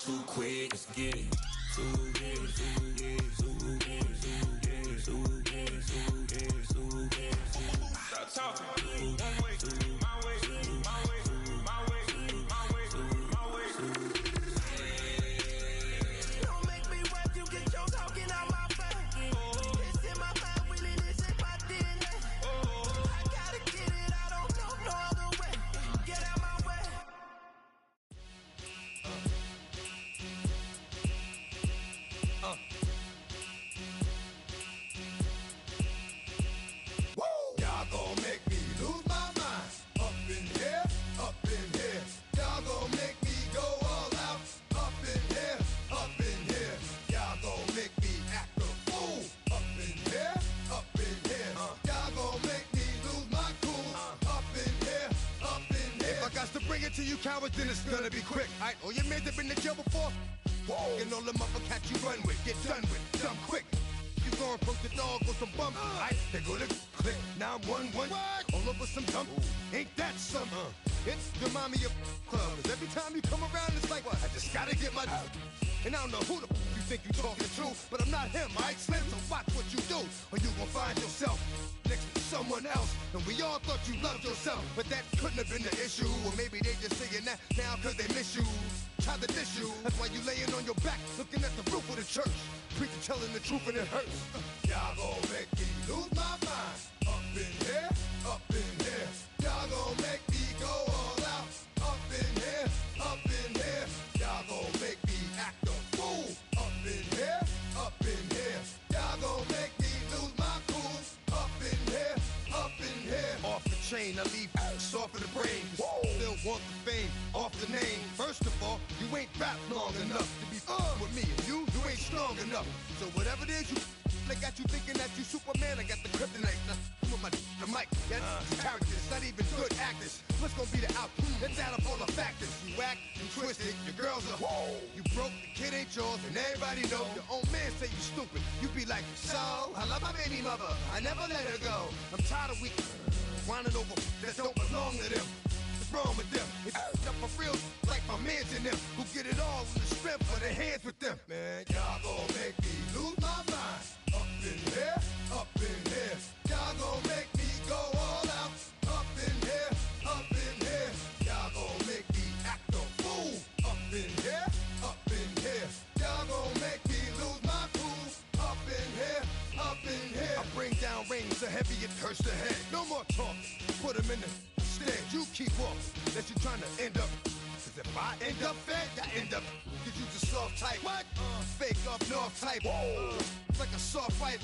too quick, let's get it. Too get it, too get it, too get it, too get it, too get it, too get it, too get it. Stop talking. One way, my way, my way, my way, my way, my way. Don't make me rap, you get your talking out my face. It's in my mind, really, this in my DNA. I gotta get it, I don't know no other way. Get out my way. Y'all gon' make me lose my mind. Up in here, up in here. Y'all gon' make me go all out. Up in here, up in here. Y'all gon' make me act a fool. Up in here, up in here. Y'all gon' make me lose my cool. Up in here, up in here. If I got to bring it to you cowards, then it's gonna be quick. Alright, all your men that been to jail before? Whoa. And all them other cats you run with, get done with, dumb quick. You gon' approach the dog with some bump. Alright, they go to click 911. All over some dump. Ain't that some? It's the mommy of club. 'Cause every time you come around, it's like, I just gotta get my. And I don't know who the you think you talking to, but I'm not him, alright, Slim? So watch what you do, or you gon' find yourself next to someone else. And we all thought you loved yourself, but that couldn't have been the issue. Or maybe they just saying that now 'cause they miss you. Try to diss you. That's why you laying on your back, looking at the roof of the church. Preacher telling the truth and it hurts. Y'all gon' make me lose my mind. Up in here, up in here. Y'all gon' make me go all out. Up in here, up in here. Y'all gon' make me act a fool. Up in here, up in here. Y'all gon' make me lose my cool. Up in here, up in here. Off the chain, I leave soft in the brain. Still want the fame, off the name. First of all, you ain't rap long enough to be with me, and you ain't strong enough. So whatever it is you they got you thinking that you Superman, I got the kryptonite. With my the mic, that's characters, not even good actors. What's gonna be the outcome? Let's add up all the factors. You act, you twisted, your girls are you broke, the kid ain't yours, and everybody know. Your own man say you stupid. You be like, so I love my baby mother, I never let her go. I'm tired of weak whining over that don't belong to them. What's wrong with them? It's up for real, like my mans in them, who get it all in the strength of their hands with them. Man, y'all gon' make me lose my mind. Up in here, up in here. Y'all gon' make me go all out. Up in here, up in here. Y'all gon' make me act a fool. Up in here, up in here. Y'all gon' make me lose my cool. Up in here, up in here. I bring down rings so heavy it hurts the head. No more talking, put them in the stand. You keep walking, that you trying to end up. Cause if I end up fed, I end up. Cause you just soft type. What? Fake up north type. It's like a soft fight.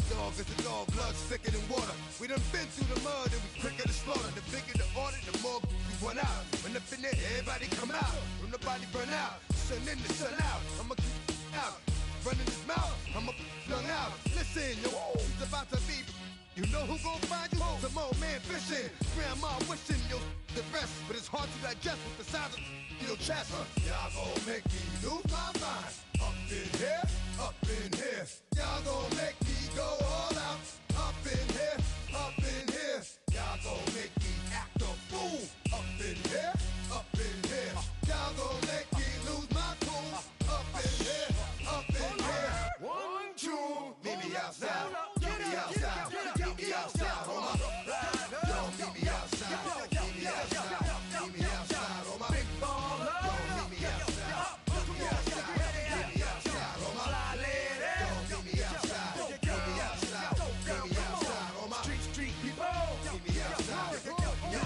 Dog is a dog, blood's thicker than water. We done been through the mud and we quicker to slaughter. The bigger the order, the more we run out. When up in there, everybody come out. When nobody burn out, sun in the sun out. I'ma keep out, running his mouth. I'ma flung out. Listen, yo, it's about to be. You know who gon' find you? Some old man fishing. Grandma wishing you the best, but it's hard to digest with the sound of your chest. Y'all gon' make me lose my mind. Up in here, up in here. Y'all gon' make me go all out. Up in here, up in here. Y'all gon' make me act a fool. Up in here, up in here. Y'all gon' make me lose my cool. Up in here, up in here. 1, 2, meet me outside. Meet me outside. Meet me outside on my Don't meet me outside. Meet me outside. Meet me outside on my big baller. Don't meet me outside. Meet me outside. Meet me outside on my fly lady. Don't meet me outside. Meet me outside. Meet me outside on my street people. Meet me outside.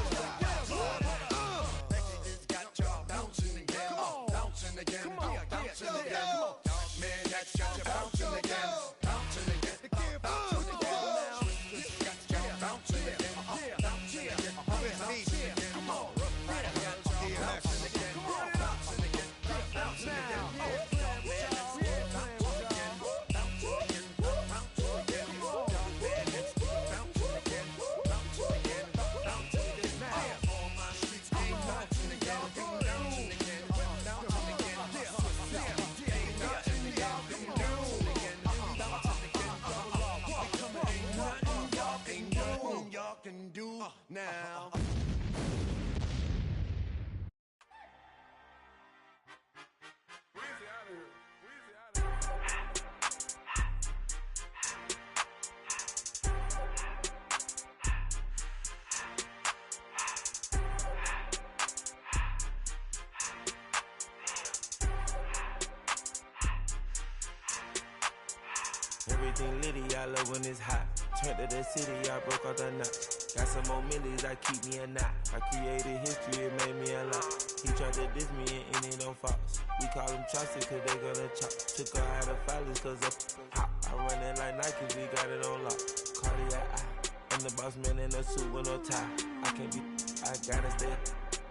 Everything litty, I love when it's hot. Turned to the city, I broke off the knot. Got some more millies, I keep me a knot. I created history, it made me a lot. He tried to diss me and it don't false. We call them chopsticks cause they gonna chop. Took her out of filers cause of hot. I run it like Nike, we got it on lock. Cardiac eye. I'm the boss man in a suit with no tie. I can't be, I gotta stay.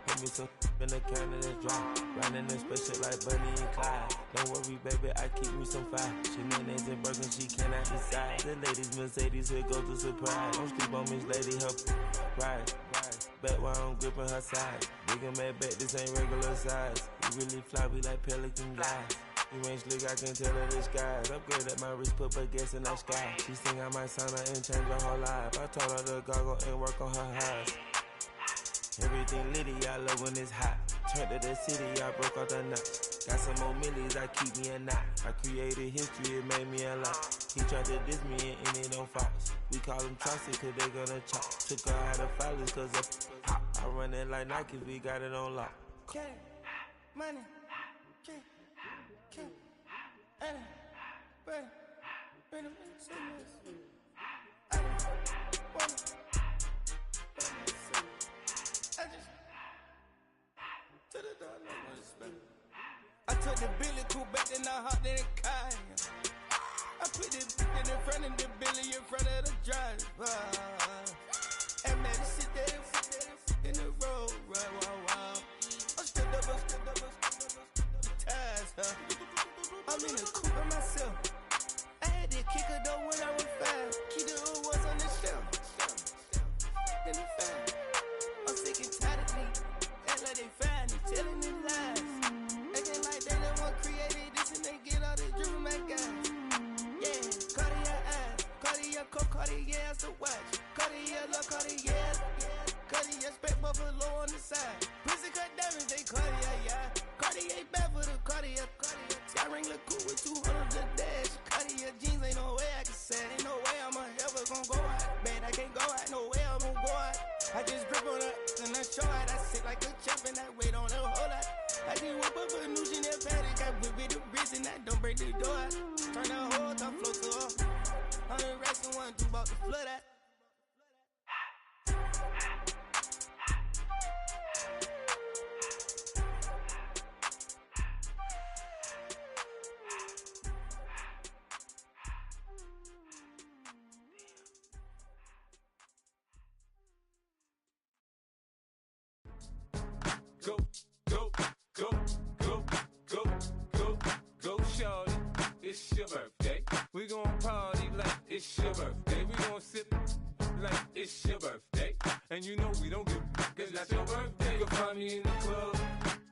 Put me some in the can and it's dry. Riding in special like Bunny and Clyde. Don't worry, baby, I keep me some fire. She mayonnaise and burger, she cannot decide. The ladies Mercedes, here goes the surprise. Don't sleep on Miss Lady, her ride. Back while I'm gripping her side. Big and mad back, this ain't regular size. We really fly, we like pelican guys. You ain't slick, I can tell her the skies. Upgrade at my wrist, put baguettes in the sky. She sing I might sign her and change her whole life. I told her to goggle and work on her highs. Everything litty, I love when it's hot. Turned to the city, I broke off the knot. Got some more millies, I keep me a knot. I created history, it made me a lot. He tried to diss me and it don't false. We call them chopsticks cause they gonna chop. Took her out of filers cause of hot. I run it like Nike, we got it on lock. Cash, money, cash, Anna, ready, say this. I took the Billy cool back and I hopped in the car. I put the in front of the Billy in front of the driver. And man, sit there in the road, right, wow. I stood up, the tires, huh? I'm in the coupe by myself. I had to kick her though when I was 5. Keep the old ones on the shelf. In the fan. I'm sick and tired of me. Act like they find it, telling them lies. Acting like they the one created this and they get all this driven my guys. Yeah, Cartier eyes, Cartier coat, Cartier ass to watch. Cartier love, Cartier, Cartier spec buffalo on the side. Pussy cut diamonds, they Cartier, yeah. Cartier bad for the Cartier. Sky ring look cool with 200 the dash. Cartier jeans, ain't no way I can say. Ain't no way I'm ever gon' go out. Man, I can't go out, no way I'm gon' go out. I just grip on her and I show out. I sit like a champ and I wait on her whole lot. I just whip up a new Chanel paddock. I whip with the wrist and I don't break the door out. Turn the whole top float to her. 100 racks and 1 2 about to flood out. Go, shorty, it's your birthday. We gon' party like it's your birthday. We gon' sip like it's your birthday. And you know we don't give cause that's your birthday. You can find me in the club,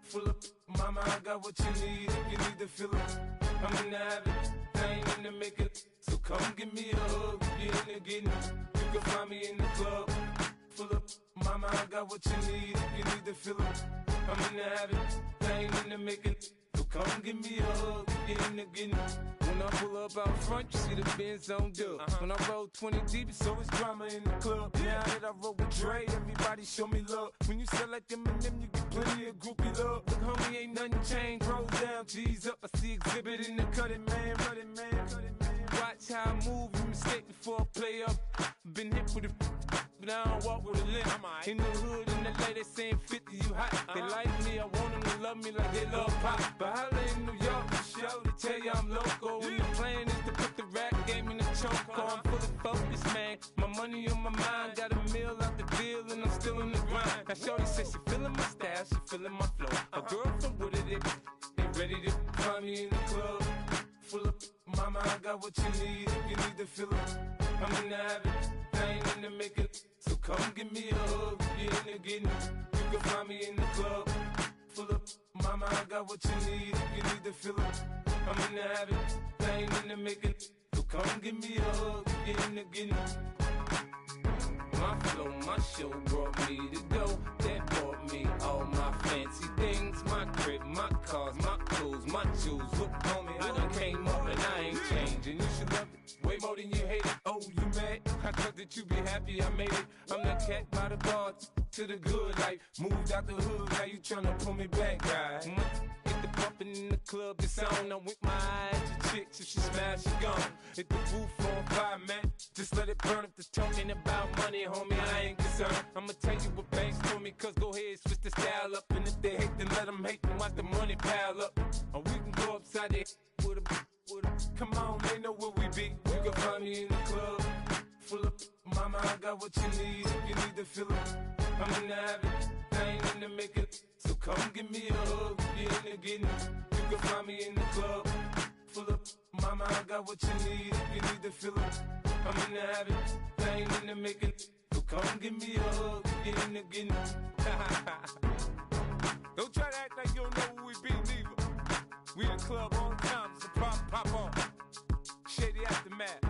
full of mama, I got what you need. If you need to fill it, I'm in the habit, I ain't in the makeup. So come give me a hug, you in the getting. You can find me in the club, full of mama, I got what you need. If you need to fill it, I'm in the habit, I ain't in the makeup. So come give me a hug, get in the getting. When I pull up out front, you see the Benz on dub. When I roll 20 deep, it's always drama in the club. Now that I roll with Dre, everybody show me love. When you sell like Eminem, you get plenty of groupie love. Look, homie, ain't nothing changed. Roll down, G's up. I see exhibit in the cutting, man. Running, man. Watch how I move, you mistake before I play up. Been hit with a but I don't walk with a limp. In the hood, in the LA, they saying 50, you hot. They like me, I want them to love me like they love pop. But holla in New York, show to tell you I'm local. And the plan is to put the rap game in the choke. I'm fully focused, man. My money on my mind, got a meal out the deal, and I'm still in the grind. Now shorty says she feeling my style, she feeling my flow. A girl from Wooded, they ready to find me in the club. Full of mama, I got what you need. If you need to fill it, I'm in the habit, I ain't in the makeup. So come give me a hug, get in the getting. You can find me in the club, full of mama, I got what you need. If you need to fill it, I'm in the habit, I ain't in the makeup. So come give me a hug, get in the getting. My flow, my show brought me to go. That brought me all my fancy things. My crib, my cars, my clothes, my jewels. Look, homie, I done came up and I ain't changing. You should love it way more than you hate it. Oh, you mad? I thought that you be happy I made it. I'm that cat by the bar, to the good life. Moved out the hood, now you tryna pull me back, right? Get the bumpin' in the club, it's on. I'm with my eyes to chicks, if she smash, she gone. Hit the roof on fire, man. Just let it burn. If the talking about money, homie, I ain't concerned. I'ma tell you what banks told me, cause go ahead, switch the style up. And if they hate, then let them hate, then watch the money pile up. Or we can go upside there with a, come on, they know where we be. You can find me in the club, full of, mama, I got what you need. If you need to fill it, I'm in the habit, I ain't in the make it. So come give me a hug, get in the getting. You can find me in the club, full of, mama, I got what you need. If you need to fill it, I'm in the habit, I ain't in the make it. So come give me a hug, get in the getting. Don't try to act like you don't know who we be, neither. We in the club all the time, it's a problem, pop on. Shady Aftermath.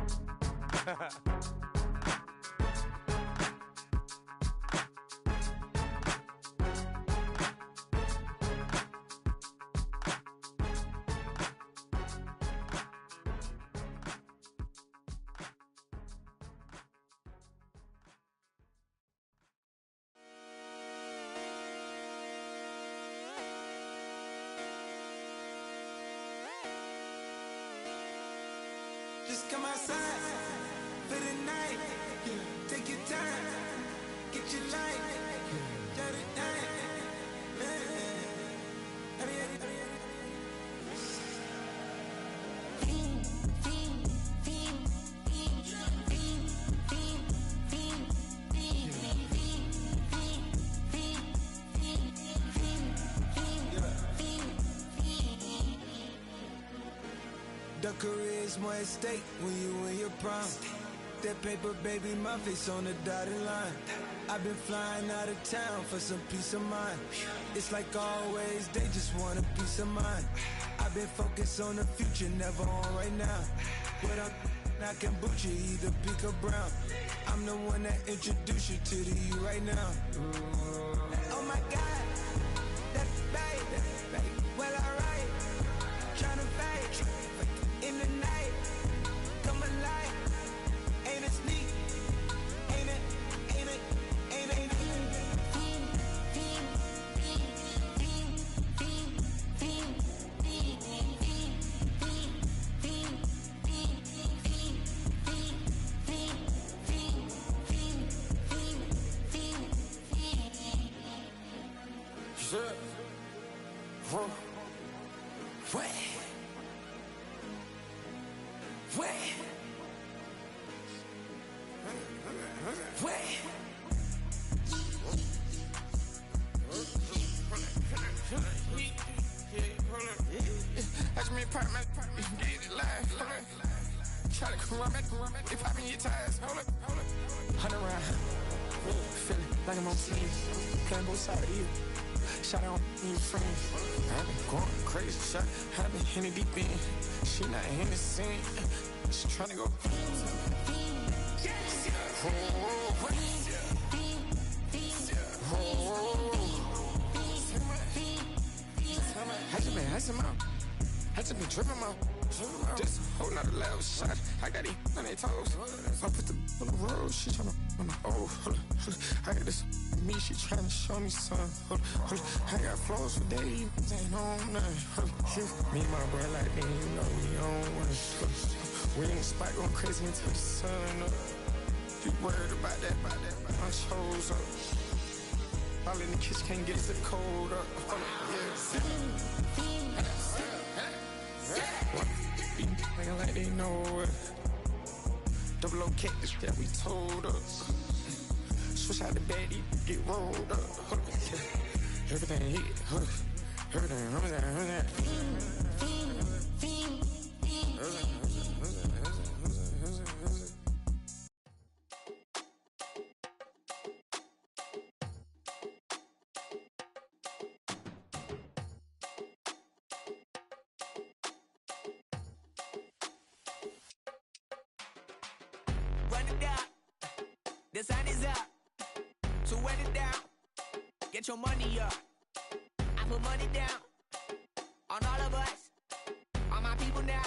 Just come outside for the night. Take your time, get your light. Shut it down. The career is more at stake when you in your prime. That paper, baby, my face on the dotted line. I've been flying out of town for some peace of mind. It's like always, they just want a peace of mind. I've been focused on the future, never on right now. But I can boot you either pink or brown. I'm the one that introduced you to the you right now. Oh my God, that's baby. Well, alright, tryna fight in the night. Come alive, ain't it sneak? Ain't it? Try to come back, they popping your tires, hold up. 100 round, feeling like I'm on team, playing both sides of you. Shot out on your friends. I've been going crazy, shot, I've been in the deep end. She not in the scene, she tryna go. I just been dripping out. Just a whole nother level shot. I got these on their toes. I put the on the road. She tryna, oh, hold up. I got this me. She tryna show me something. Hold up. I got flows for days. Ain't on nothing. Me and my bro like me, you know we on one. We in the spot going crazy until the sun up. You worried about that? I chose up. All in the kitchen can't get the cold up. Nigga like they know it. Double O cactus that we told us. Switch out the baddie, get rolled up. Everything hit, everything, Run it down, the sun is up, so run it down, get your money up. I put money down on all of us, on my people now,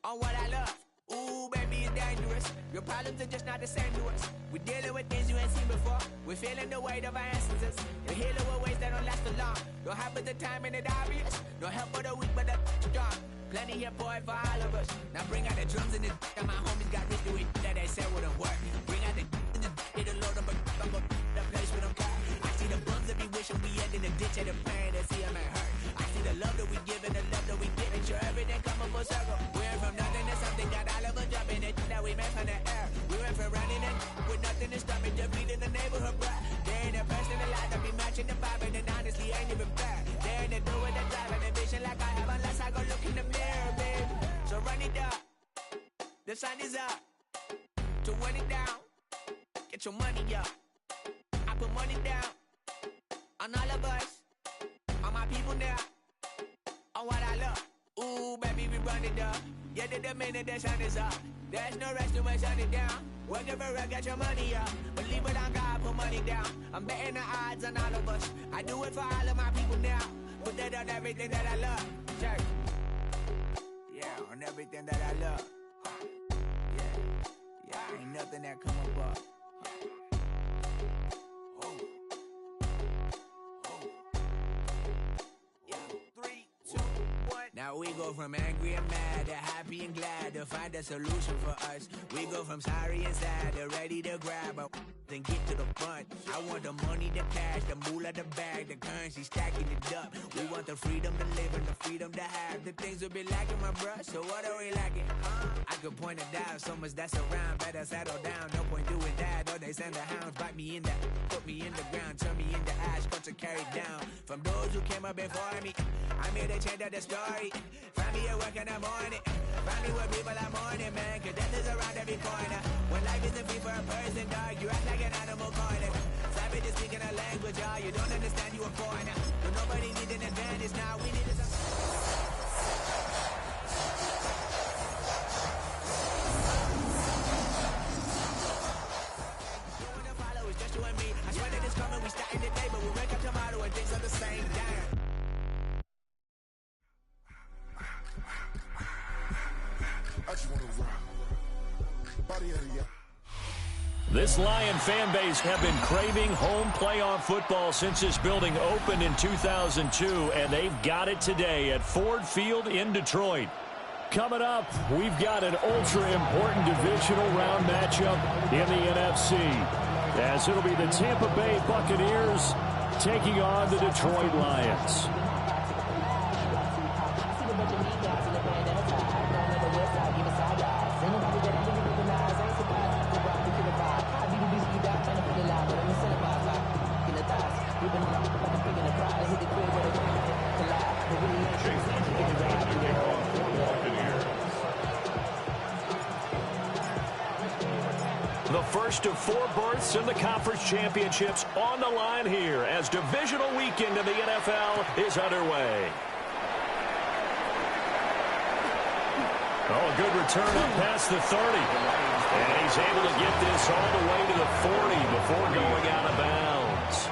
on what I love. Ooh, baby, it's that dangerous. Your problems are just not the same to us. We're dealing with things you ain't seen before. We're feeling the weight of our ancestors. You're healing with ways that don't last for long. Don't happen the time and it obvious. No help for the weak, but the strong. Plenty here for it for all of us. Now bring out the drums and the and my homies got rich doing that they said wouldn't work. Bring out the and the load up the place with them cut. I see the bums that be wishing we end in the ditch of the pain that see them ain't hurt. I see the love that we give and the love that we get. Make sure everything come full circle. We're from nothing to something, got all of us jumping it that we made from the air. We went from running and with nothing to stop it, just beating the neighborhood, bruh. They ain't the first in the line that be matching the vibe, and honestly ain't even fair. They ain't the do with the drive and the vision like I have unless I go look in the mirror, baby. So run it up, the sun is up. To run it down, get your money up. I put money down on all of us, on my people now, on what I love. Ooh, baby, we run it up. Yeah, the minute the sun is up, there's no rest to shut it down. Working for real, get your money up. Believe it on God, put money down. I'm betting the odds on all of us. I do it for all of my people now. Put that on everything that I love. Check. Yeah, on everything that I love. Yeah, ain't nothing that come above. Now we go from angry and mad to happy and glad to find a solution for us. We go from sorry and sad to ready to grab up and get to the front. I want the money, the cash, the moolah, the bag, the currency, stacking it up. We want the freedom to live and the freedom to have the things we'll be lacking, my bruh. So what are we lacking? I could point it out, so much that's around. Better settle down, no point doing that. Or they send the hounds, bite me in that, put me in the ground, turn me into ash, cut to carry down. From those who came up before me, I'm here to change up the story. Find me at work in the morning. Find me where people are mourning, man. Cause death is around every corner. When life isn't free for a person, dog, you act like an animal corner. Savage is speaking a language, y'all. You don't understand, you a foreigner. But nobody needs an advantage now. We need to. Follow is just you and me. I swear that it's coming. We starting today, but we wake up tomorrow and things are the same. Damn. I just want to rock. Body of the This Lion fan base have been craving home playoff football since this building opened in 2002, and they've got it today at Ford Field in Detroit. Coming up, we've got an ultra-important divisional round matchup in the NFC, as it'll be the Tampa Bay Buccaneers taking on the Detroit Lions. The first of 4 berths in the conference championships on the line here as divisional weekend in the NFL is underway. Oh, a good return up past the 30. And he's able to get this all the way to the 40 before going out of bounds.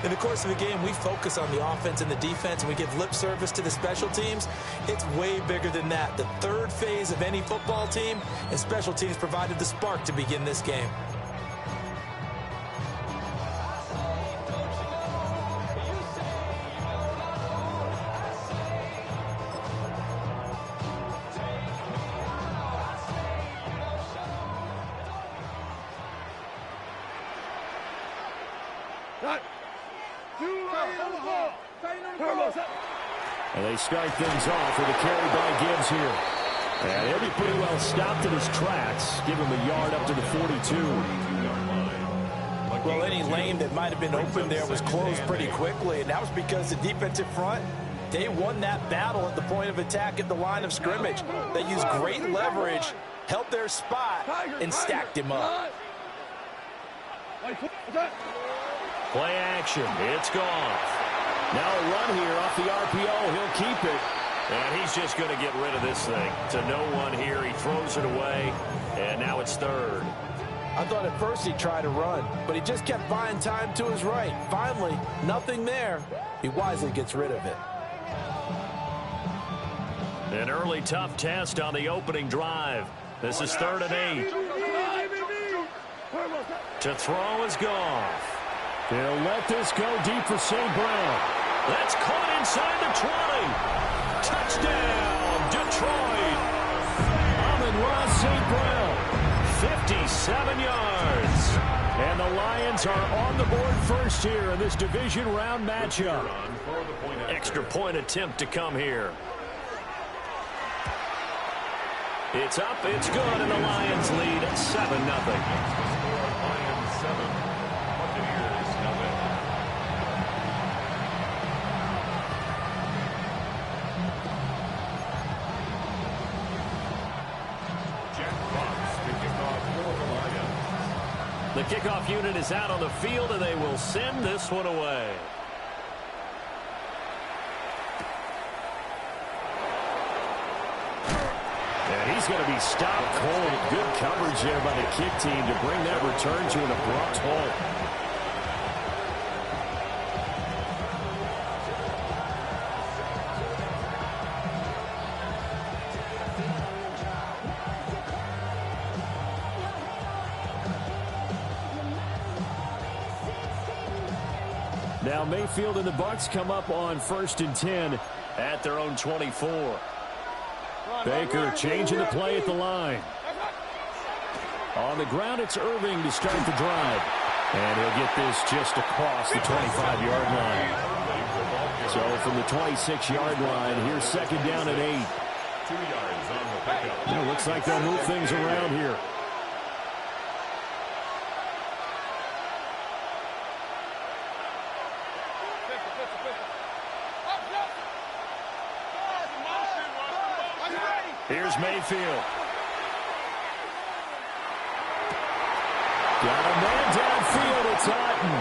In the course of a game, we focus on the offense and the defense, and we give lip service to the special teams. It's way bigger than that. The third phase of any football team, and special teams provided the spark to begin this game. And they start things off with a carry by Gibbs here. And he'll be pretty well stopped in his tracks. Give him a yard up to the 42. Well, any lane that might have been open there was closed pretty quickly, and that was because the defensive front, they won that battle at the point of attack at the line of scrimmage. They used great leverage, held their spot, and stacked him up. Play action. It's gone. Now a run here off the RPO. He'll keep it. And he's just going to get rid of this thing. To no one here. He throws it away. And now it's third. I thought at first he'd try to run, but he just kept buying time to his right. Finally, nothing there. He wisely gets rid of it. An early tough test on the opening drive. This is 3rd and 8. To throw is Goff. He'll let this go deep for St. Brown. That's caught inside the 20. Touchdown, Detroit. Amon-Ra St. Brown, 57 yards. And the Lions are on the board first here in this division round matchup. Extra point attempt to come here. It's up, it's good, and the Lions lead 7-0. Lions 7, Buccaneers nothing. Jack Fox to kick off for the Lions. The kickoff unit is out on the field, and they will send this one away. And he's going to be stopped cold. Good coverage there by the kick team to bring that return to an abrupt halt. Now Mayfield and the Bucs come up on 1st and 10 at their own 24. Baker changing the play at the line. On the ground, it's Irving to start the drive. And he'll get this just across the 25-yard line. So from the 26-yard line, here's 2nd down at 8. 2 yards on the pickup. It looks like they'll move things around here. Here's Mayfield. Got a man downfield. It's Otten.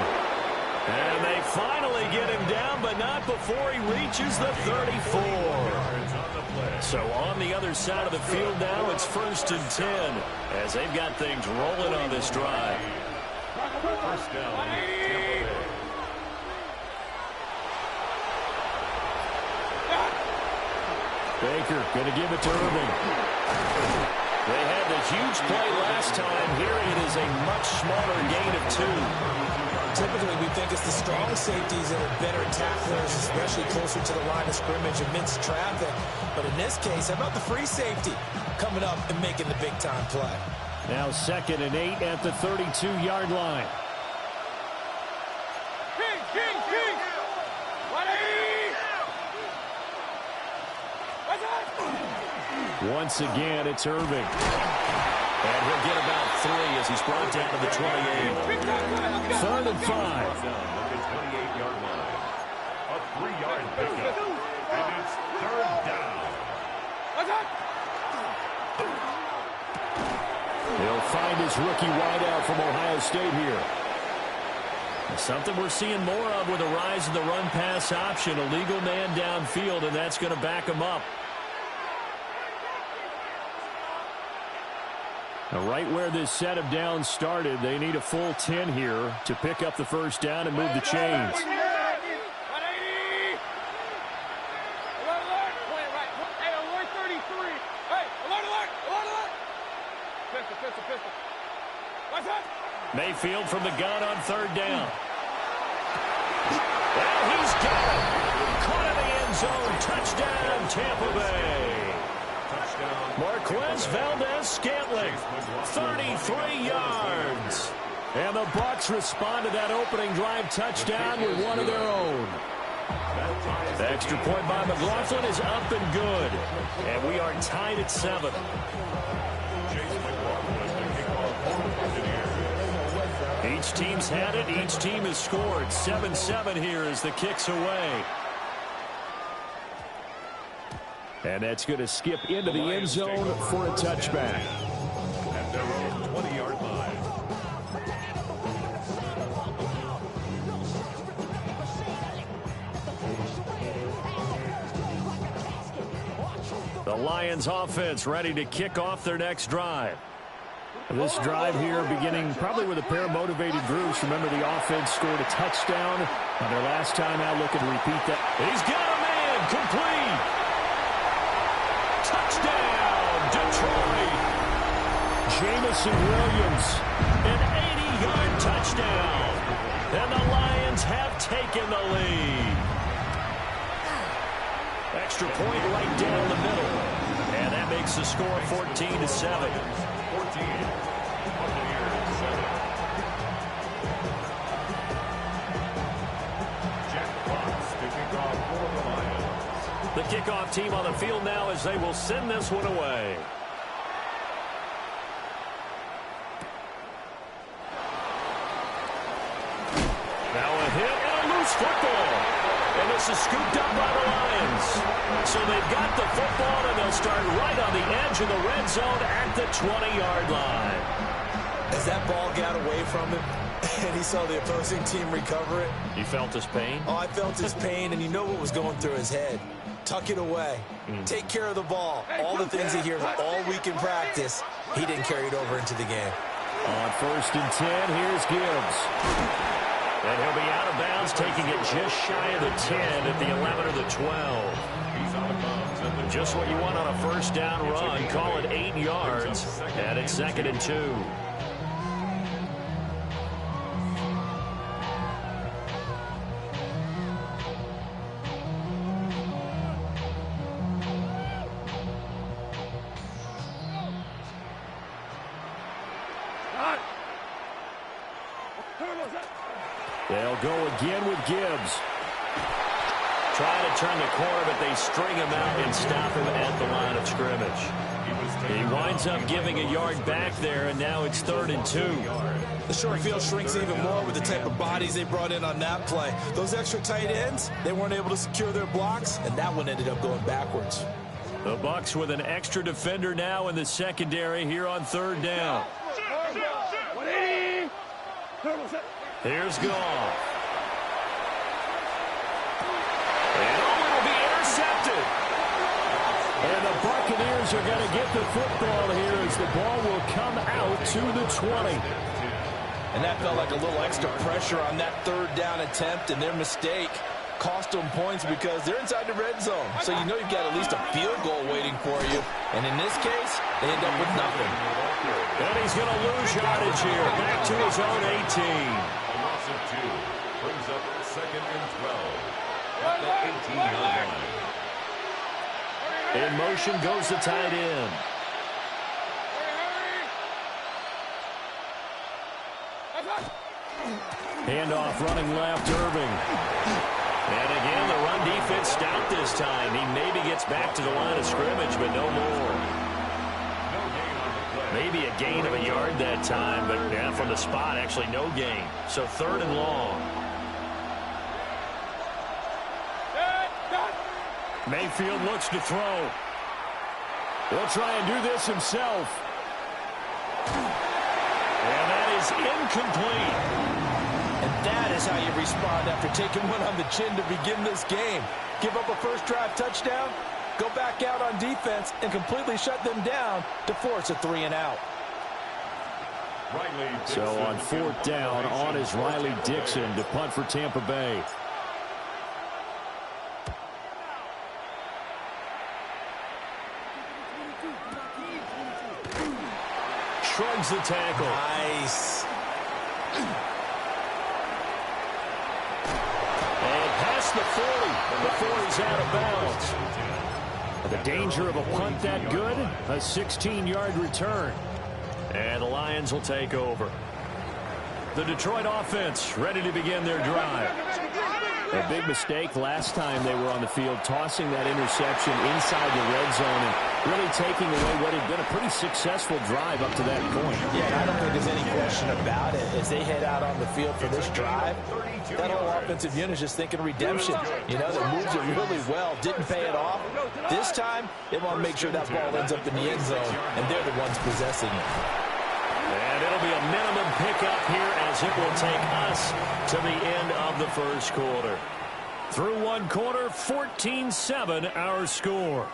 And they finally get him down, but not before he reaches the 34. So on the other side of the field now, it's 1st and 10 as they've got things rolling on this drive. First down, Tampa Bay. Baker going to give it to Irving. They had the huge play last time. Here it is a much smaller gain of 2. Typically, we think it's the strong safeties that are better tacklers, especially closer to the line of scrimmage amidst traffic. But in this case, how about the free safety coming up and making the big-time play? Now 2nd and 8 at the 32-yard line. Once again, it's Irving. And he'll get about 3 as he's brought down to the 28. 3rd and 5. Down at the 28-yard line. A 3-yard pickup. And it's 3rd down. He'll find his rookie wideout from Ohio State here. Something we're seeing more of with a rise in the run-pass option. A legal man downfield, and that's going to back him up. Now, right where this set of downs started, they need a full 10 here to pick up the 1st down and move the chains. Mayfield from the gun on 3rd down. Well, he's got it. Caught in the end zone. Touchdown, Tampa Bay. Marquez Valdez-Scantling, 33 yards. And the Bucs respond to that opening drive touchdown with one of their own. The extra point by McLaughlin is up and good. And we are tied at 7. Each team's had it. Each team has scored. 7-7 here as the kick's away. And that's going to skip into the end zone for a touchback. At their own 20-yard line. The Lions offense ready to kick off their next drive. This drive here beginning probably with a pair of motivated groups. Remember, the offense scored a touchdown on their last time out, looking to repeat that. He's got a man complete. Touchdown, Detroit. Jamison Williams, an 80-yard touchdown. And the Lions have taken the lead. Extra point right down the middle. And that makes the score 14-7. 14. The kickoff team on the field now as they will send this one away. Now a hit and a loose football. And this is scooped up by the Lions. So they've got the football and they'll start right on the edge of the red zone at the 20-yard line. As that ball got away from him and he saw the opposing team recover it. You felt his pain? Oh, I felt his pain, and you know what was going through his head. Tuck it away. Take care of the ball. All the things he hears all week in practice, he didn't carry it over into the game. On 1st and 10, here's Gibbs. And he'll be out of bounds, taking it just shy of the 10 at the 11 or the 12. He's out of bounds at the Just what you want on a first down run. Call it 8 yards. And it's 2nd and 2. They'll go again with Gibbs. Trying to turn the corner, but they string him out and stop him at the line of scrimmage. He winds up giving a yard back there, and now it's 3rd and 2. The short field shrinks even more with the type of bodies they brought in on that play. Those extra tight ends, they weren't able to secure their blocks, and that one ended up going backwards. The Bucs with an extra defender now in the secondary here on 3rd down. Here's Goff. And it'll be intercepted. And the Buccaneers are going to get the football here as the ball will come out to the 20. And that felt like a little extra pressure on that 3rd down attempt, and their mistake cost them points because they're inside the red zone. So you know you've got at least a field goal waiting for you. And in this case, they end up with nothing. And he's going to lose yardage here. Back to his own 18. of 2 brings up 2nd and 12 at the 18-yard line. In motion goes the tight end. Handoff running left, Irving. And again, the run defense stout this time. He maybe gets back to the line of scrimmage, but no more. Maybe a gain of a yard that time, but yeah, from the spot, actually no gain. So 3rd and long. Mayfield looks to throw. He'll try and do this himself. And that is incomplete. And that is how you respond after taking one on the chin to begin this game. Give up a first drive touchdown, go back out on defense, and completely shut them down to force a 3-and-out. So on 4th down, on is Riley Dixon to punt for Tampa Bay. Shrugs the tackle. Nice. And past the 40 before he's out of bounds. The danger of a punt that good, a 16-yard return. And the Lions will take over. The Detroit offense ready to begin their drive. A big mistake last time they were on the field, tossing that interception inside the red zone and really taking away what had been a pretty successful drive up to that point. Yeah, and I don't think there's any question about it. As they head out on the field for this drive, that whole offensive unit is just thinking redemption. You know, they moved it really well, didn't pay it off. This time, they want to make sure that ball ends up in the end zone, and they're the ones possessing it. And it'll be a minimum pickup here as it will take us to the end of the first quarter. Through one quarter, 14-7 our score.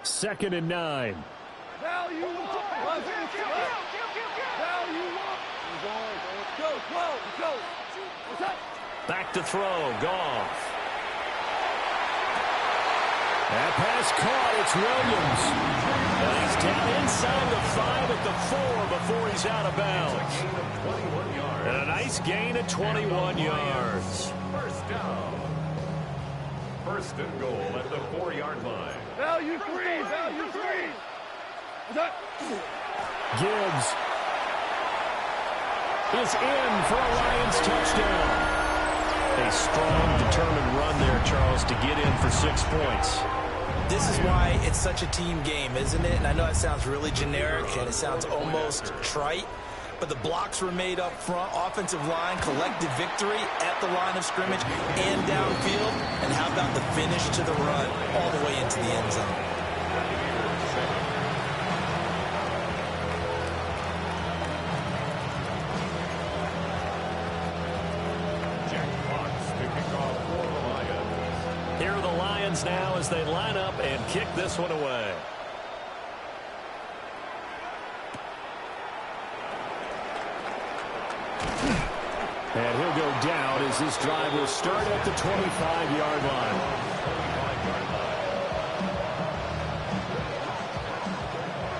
Second and 9. Back to throw, Goff. That pass caught, it's Williams. And he's down inside the 5 at the 4 before he's out of bounds. And a nice gain of 21 yards. First down. First and goal at the 4-yard line. Value three. Gibbs is in for a Lions touchdown. A strong, determined run there, Charles, to get in for 6 points. This is why it's such a team game, isn't it? And I know it sounds really generic and it sounds almost trite, but the blocks were made up front, offensive line, collective victory at the line of scrimmage and downfield. And how about the finish to the run all the way into the end zone? Here are the Lions now as they line up and kick this one away. And he'll go down as this drive will start at the 25-yard line.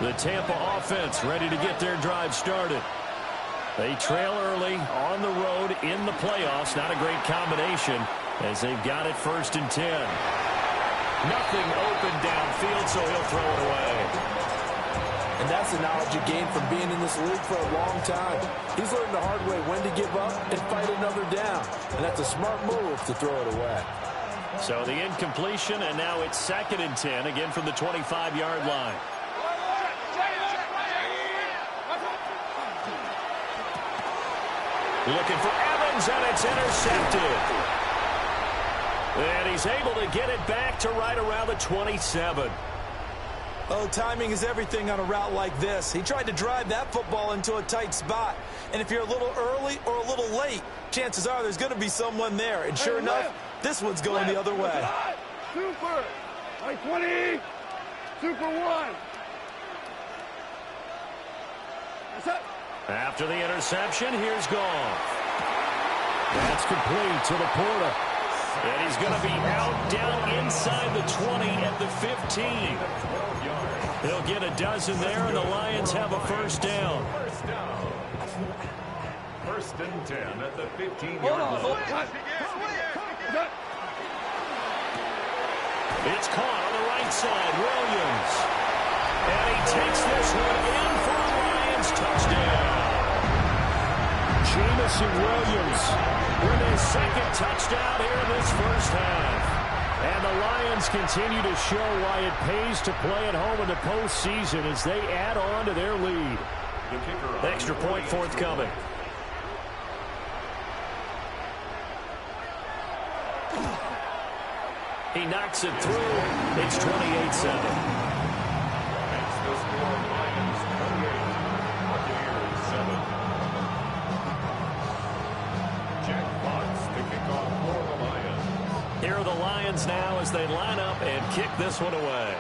The Tampa offense ready to get their drive started. They trail early on the road in the playoffs. Not a great combination as they've got it 1st and 10. Nothing open downfield, so he'll throw it away. And that's the knowledge you gain from being in this league for a long time. He's learned the hard way when to give up and fight another down. And that's a smart move to throw it away. So the incompletion, and now it's 2nd and 10, again from the 25-yard line. Looking for Evans, and it's intercepted. And he's able to get it back to right around the 27. Oh, timing is everything on a route like this. He tried to drive that football into a tight spot. And if you're a little early or a little late, chances are there's going to be someone there. And sure enough, this one's going the other way. Super. Like 20. Super 1. That's up. After the interception, here's Goff. That's complete to Laporta. And he's going to be out down inside the 20 at the 15. He'll get a dozen there, and the Lions have a 1st down. First down. 1st and 10 at the 15-yard line. It's caught on the right side, Williams. And he takes this one in for a Lions touchdown. Jamison Williams with his 2nd touchdown here in this 1st half. And the Lions continue to show why it pays to play at home in the postseason as they add on to their lead. Extra point forthcoming. He knocks it through. It's 28-7. That's the score. Lions 28, Buccaneers 7. Jack Fox to kick off for the Lions. Here are the Lions now as they line up and kick this one away.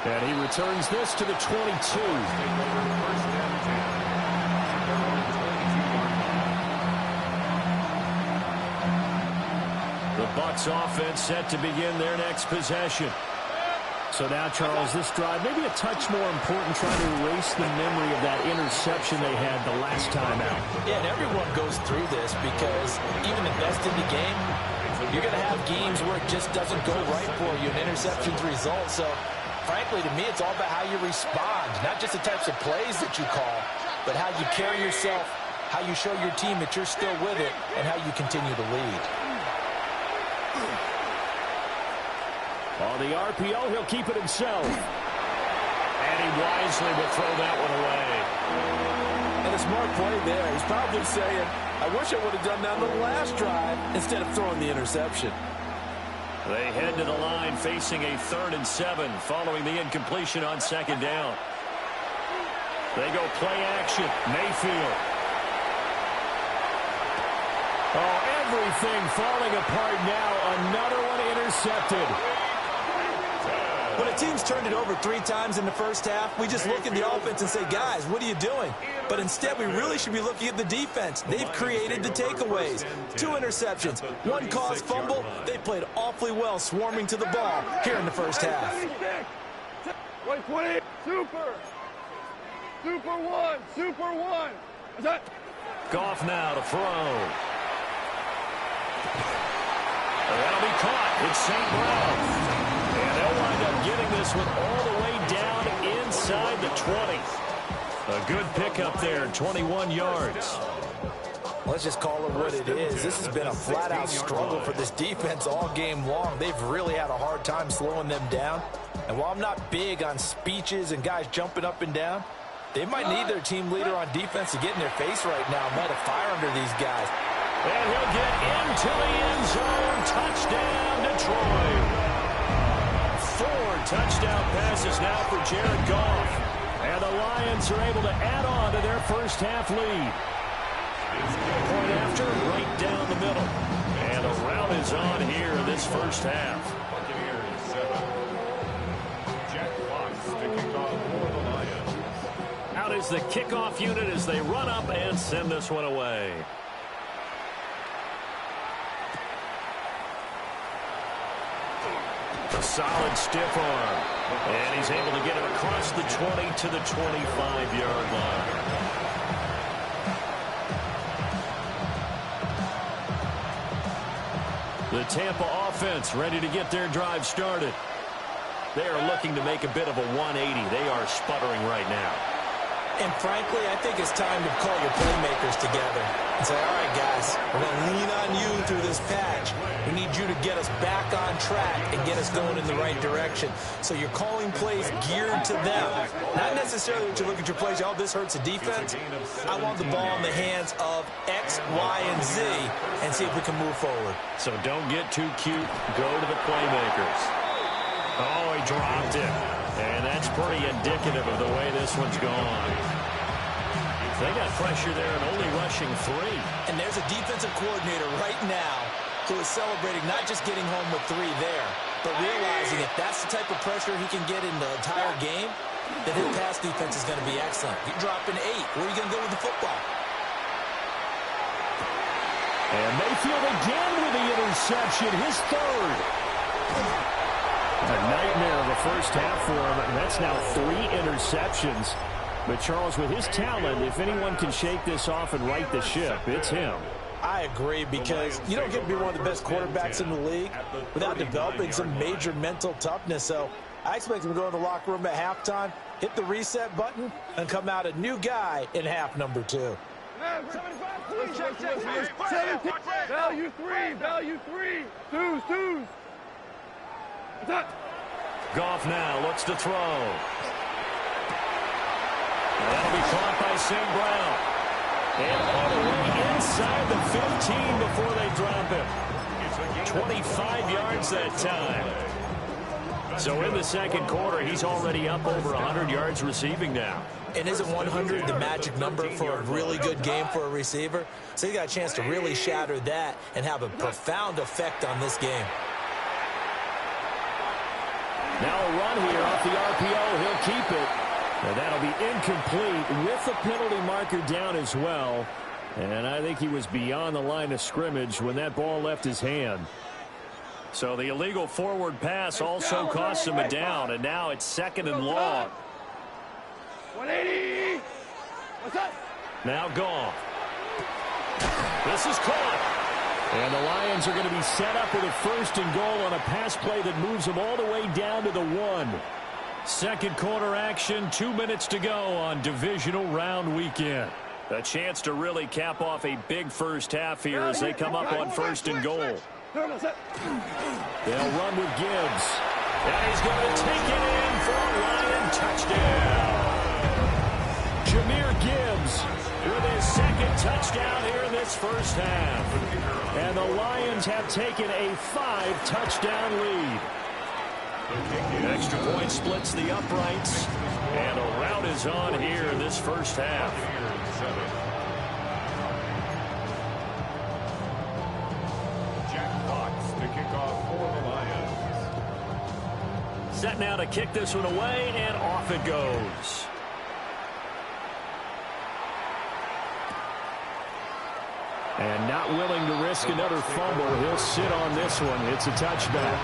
And he returns this to the 22. The Bucs offense set to begin their next possession. So now, Charles, this drive maybe a touch more important, trying to erase the memory of that interception they had the last time out. Yeah, and everyone goes through this because even the best in the game, you're going to have games where it just doesn't go right for you, and interceptions result. So, frankly, to me, it's all about how you respond, not just the types of plays that you call, but how you carry yourself, how you show your team that you're still with it, and how you continue to lead. On the RPO, he'll keep it himself. And he wisely will throw that one away. And a smart play there. He's probably saying, I wish I would have done that on the last drive instead of throwing the interception. They head to the line facing a 3rd and 7 following the incompletion on 2nd down. They go play action. Mayfield. Oh, everything falling apart now. Another one intercepted. When a team's turned it over 3 times in the first half, we just look at the offense and say, guys, what are you doing? But instead, we really should be looking at the defense. They've created the takeaways. 2 interceptions, 1 caused fumble. They played awfully well swarming to the ball here in the first half. 120, super 1, super 1. Is that? Goff now to throw. That'll be caught. It's St. Brown. And they'll wind up getting this one all the way down inside the 20. A good pickup there, 21 yards. Let's just call it what it is. This has been a flat-out struggle for this defense all game long. They've really had a hard time slowing them down. And while I'm not big on speeches and guys jumping up and down, they might need their team leader on defense to get in their face right now and light a fire under these guys. And he'll get into the end zone. Touchdown, Detroit. 4 touchdown passes now for Jared Goff. And the Lions are able to add on to their first half lead. Point after, right down the middle. And a rout is on here in this first half. Buccaneers 7. Jack Fox to kick off for the Lions. Out is the kickoff unit as they run up and send this one away. A solid stiff arm. And he's able to get it across the 20 to the 25-yard line. The Tampa offense ready to get their drive started. They are looking to make a bit of a 180. They are sputtering right now. And frankly, I think it's time to call your playmakers together and say, all right, guys, we're going to lean on you through this patch. We need you to get us back on track and get us going in the right direction. So you're calling plays geared to them. Not necessarily that you look at your plays, oh, this hurts the defense. I want the ball in the hands of X, Y, and Z and see if we can move forward. So don't get too cute. Go to the playmakers. Oh, he dropped it. And that's pretty indicative of the way this one's gone. They got pressure there and only rushing 3. And there's a defensive coordinator right now who is celebrating not just getting home with 3 there, but realizing if that's the type of pressure he can get in the entire game, then his pass defense is going to be excellent. You're dropping 8. Where are you going to go with the football? And Mayfield again with the interception, his 3rd. A nightmare of a first half for him, and that's now 3 interceptions. But, Charles, with his talent, if anyone can shake this off and right the ship, it's him. I agree, because you don't get to be one of the best quarterbacks in the league without developing some major mental toughness. So I expect him to go in the locker room at halftime, hit the reset button, and come out a new guy in half number 2. Value 3. Twos. Goff now looks to throw. That'll be caught by St. Brown. And all the way inside the 15 before they drop him. 25 yards that time. So in the second quarter, he's already up over 100 yards receiving now. And isn't 100 the magic number for a really good game for a receiver? So he got a chance to really shatter that and have a profound effect on this game. Now a run here off the RPO. He'll keep it. And that'll be incomplete with the penalty marker down as well. And I think he was beyond the line of scrimmage when that ball left his hand. So the illegal forward pass also cost him a down. And now it's 2nd and long. 180. What's up? Now Goff. This is caught. And the Lions are going to be set up with a 1st and goal on a pass play that moves them all the way down to the 1. Second quarter action, 2 minutes to go on divisional round weekend. A chance to really cap off a big first half here as they come up on 1st and goal. They'll run with Gibbs. And he's going to take it in for a Lion touchdown. Jahmyr Gibbs with his 2nd touchdown here in this first half. And the Lions have taken a 5-touchdown lead. Extra point splits the uprights. And a rout is on here in this first half. kick off for the Lions. Set now to kick this one away, and off it goes. And not willing to risk another fumble. He'll sit on this one. It's a touchback.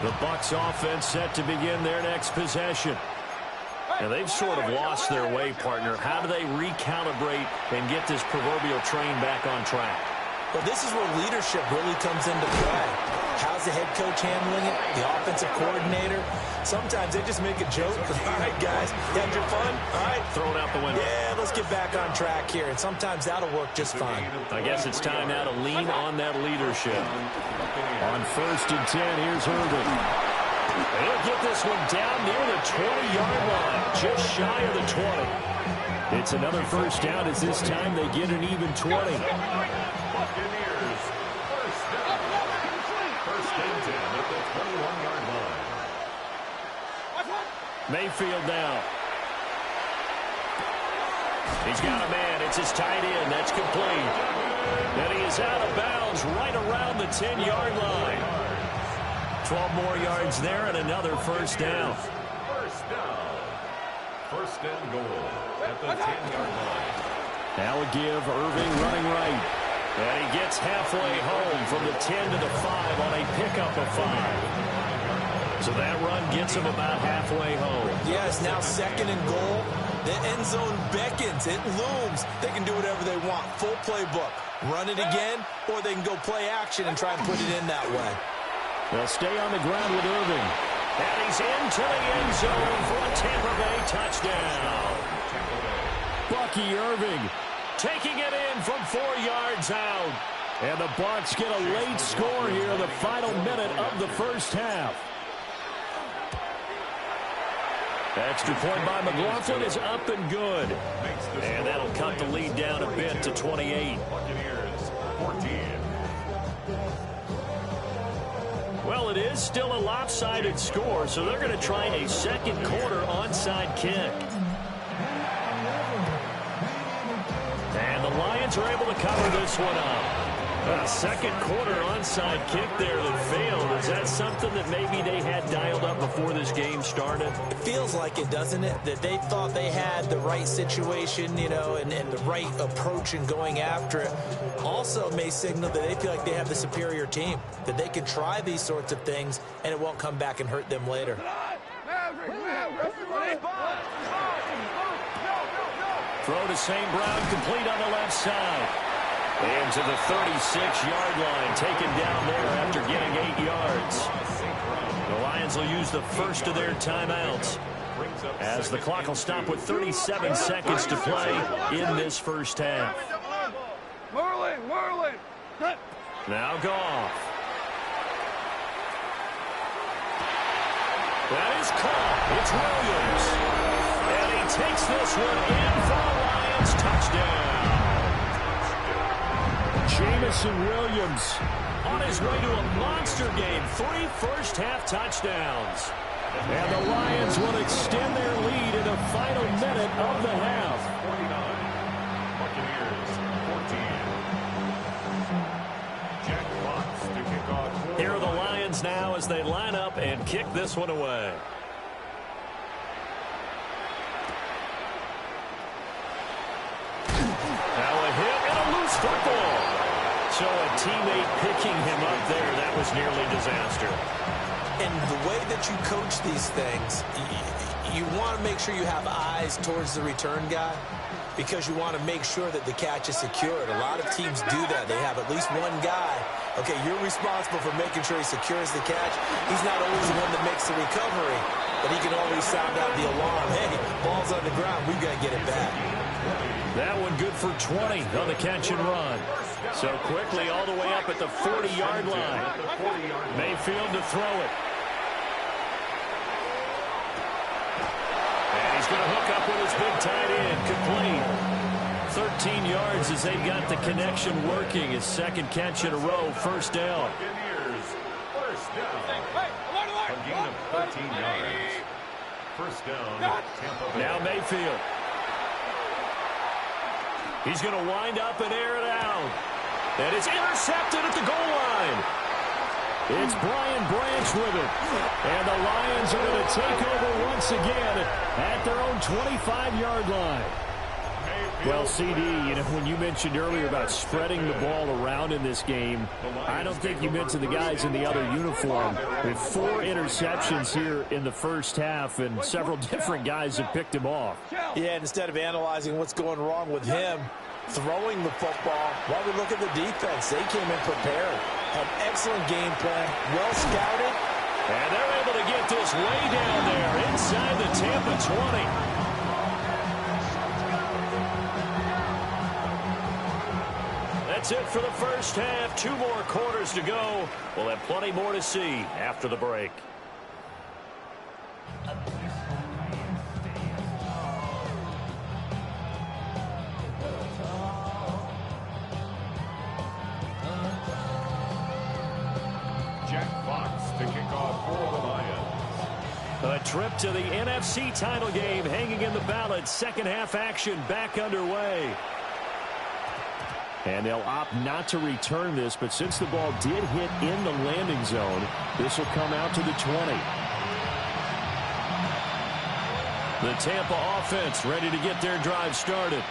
The Bucs offense set to begin their next possession. Now, they've sort of lost their way, partner. How do they recalibrate and get this proverbial train back on track? Well, this is where leadership really comes into play. How's the head coach handling it? The offensive coordinator? Sometimes they just make a joke. All right, guys, you had your fun? All right. Throw it out the window. Yeah, let's get back on track here. And sometimes that'll work just fine. I guess it's time now to lean on that leadership. On 1st and 10, here's Irving. He'll get this one down near the 20-yard line, just shy of the 20. It's another first down as this time they get an even 20. Buccaneers, first down. First and 10 at the 21-yard line. Mayfield now. He's got a man. It's his tight end. That's complete. And he is out of bounds right around the 10-yard line. 12 more yards there and another first down. First down. First and goal at the 10-yard line. Now a give. Irving running right. And he gets halfway home from the 10 to the 5 on a pickup of 5. So that run gets him about halfway home. Yes, now 2nd and goal. The end zone beckons. It looms. They can do whatever they want. Full playbook. Run it again, or they can go play action and try and put it in that way. They'll stay on the ground with Irving. And he's into the end zone for a Tampa Bay touchdown. Bucky Irving taking it in from 4 yards out. And the Bucs get a late score here in the final minute of the first half. Extra point by McLaughlin is up and good. And that'll cut the lead down a bit to 28. Buccaneers, 14. Well, it is still a lopsided score, so they're going to try a second quarter onside kick. And the Lions are able to cover this one up. A second quarter onside kick there that failed. Is that something that maybe they had dialed up before this game started? It feels like it, doesn't it? That they thought they had the right situation, you know, and the right approach in going after it. Also may signal that they feel like they have the superior team, that they can try these sorts of things and it won't come back and hurt them later. Throw to St. Brown, complete on the left side. Into the 36-yard line, taken down there after getting 8 yards. The Lions will use the first of their timeouts as the clock will stop with 37 seconds to play in this first half. Merlin. Now Goff. That is caught. It's Williams. And he takes this one in for the Lions touchdown. Jamison Williams on his way to a monster game. 3 first-half touchdowns. And the Lions will extend their lead in the final minute of the half. 49, Buccaneers, 14. Jack Fox to kick off. Here are the Lions now as they line up and kick this one away. Now a hit and a loose football. So a teammate picking him up there, that was nearly disaster. And the way that you coach these things, you want to make sure you have eyes towards the return guy because you want to make sure that the catch is secured. A lot of teams do that. They have at least one guy. Okay, you're responsible for making sure he secures the catch. He's not always the one that makes the recovery, but he can always sound out the alarm. Hey, ball's on the ground. We've got to get it back. That one good for 20 on the catch and run. So quickly all the way up at the 40-yard line. Mayfield to throw it. And he's going to hook up with his big tight end. Complete. 13 yards as they got the connection working. His second catch in a row. First down. Buccaneers, first down. A gain of 13 yards. First down, Tampa Bay. Now Mayfield. He's going to wind up and air it out. And it's intercepted at the goal line. It's Brian Branch with it. And the Lions are going to take over once again at their own 25-yard line. Well, CD, you know, when you mentioned earlier about spreading the ball around in this game, I don't think you mentioned the guys in the other uniform. With 4 interceptions here in the first half, and several different guys have picked him off. Yeah, instead of analyzing what's going wrong with him, throwing the football, while we look at the defense, they came in prepared. An excellent game plan, well scouted. And they're able to get this way down there inside the Tampa 20. That's it for the first half. 2 more quarters to go. We'll have plenty more to see after the break. Jack Fox to kick off for the Lions. A trip to the NFC title game hanging in the balance. Second half action back underway. And they'll opt not to return this, but since the ball did hit in the landing zone, this will come out to the 20. The Tampa offense ready to get their drive started.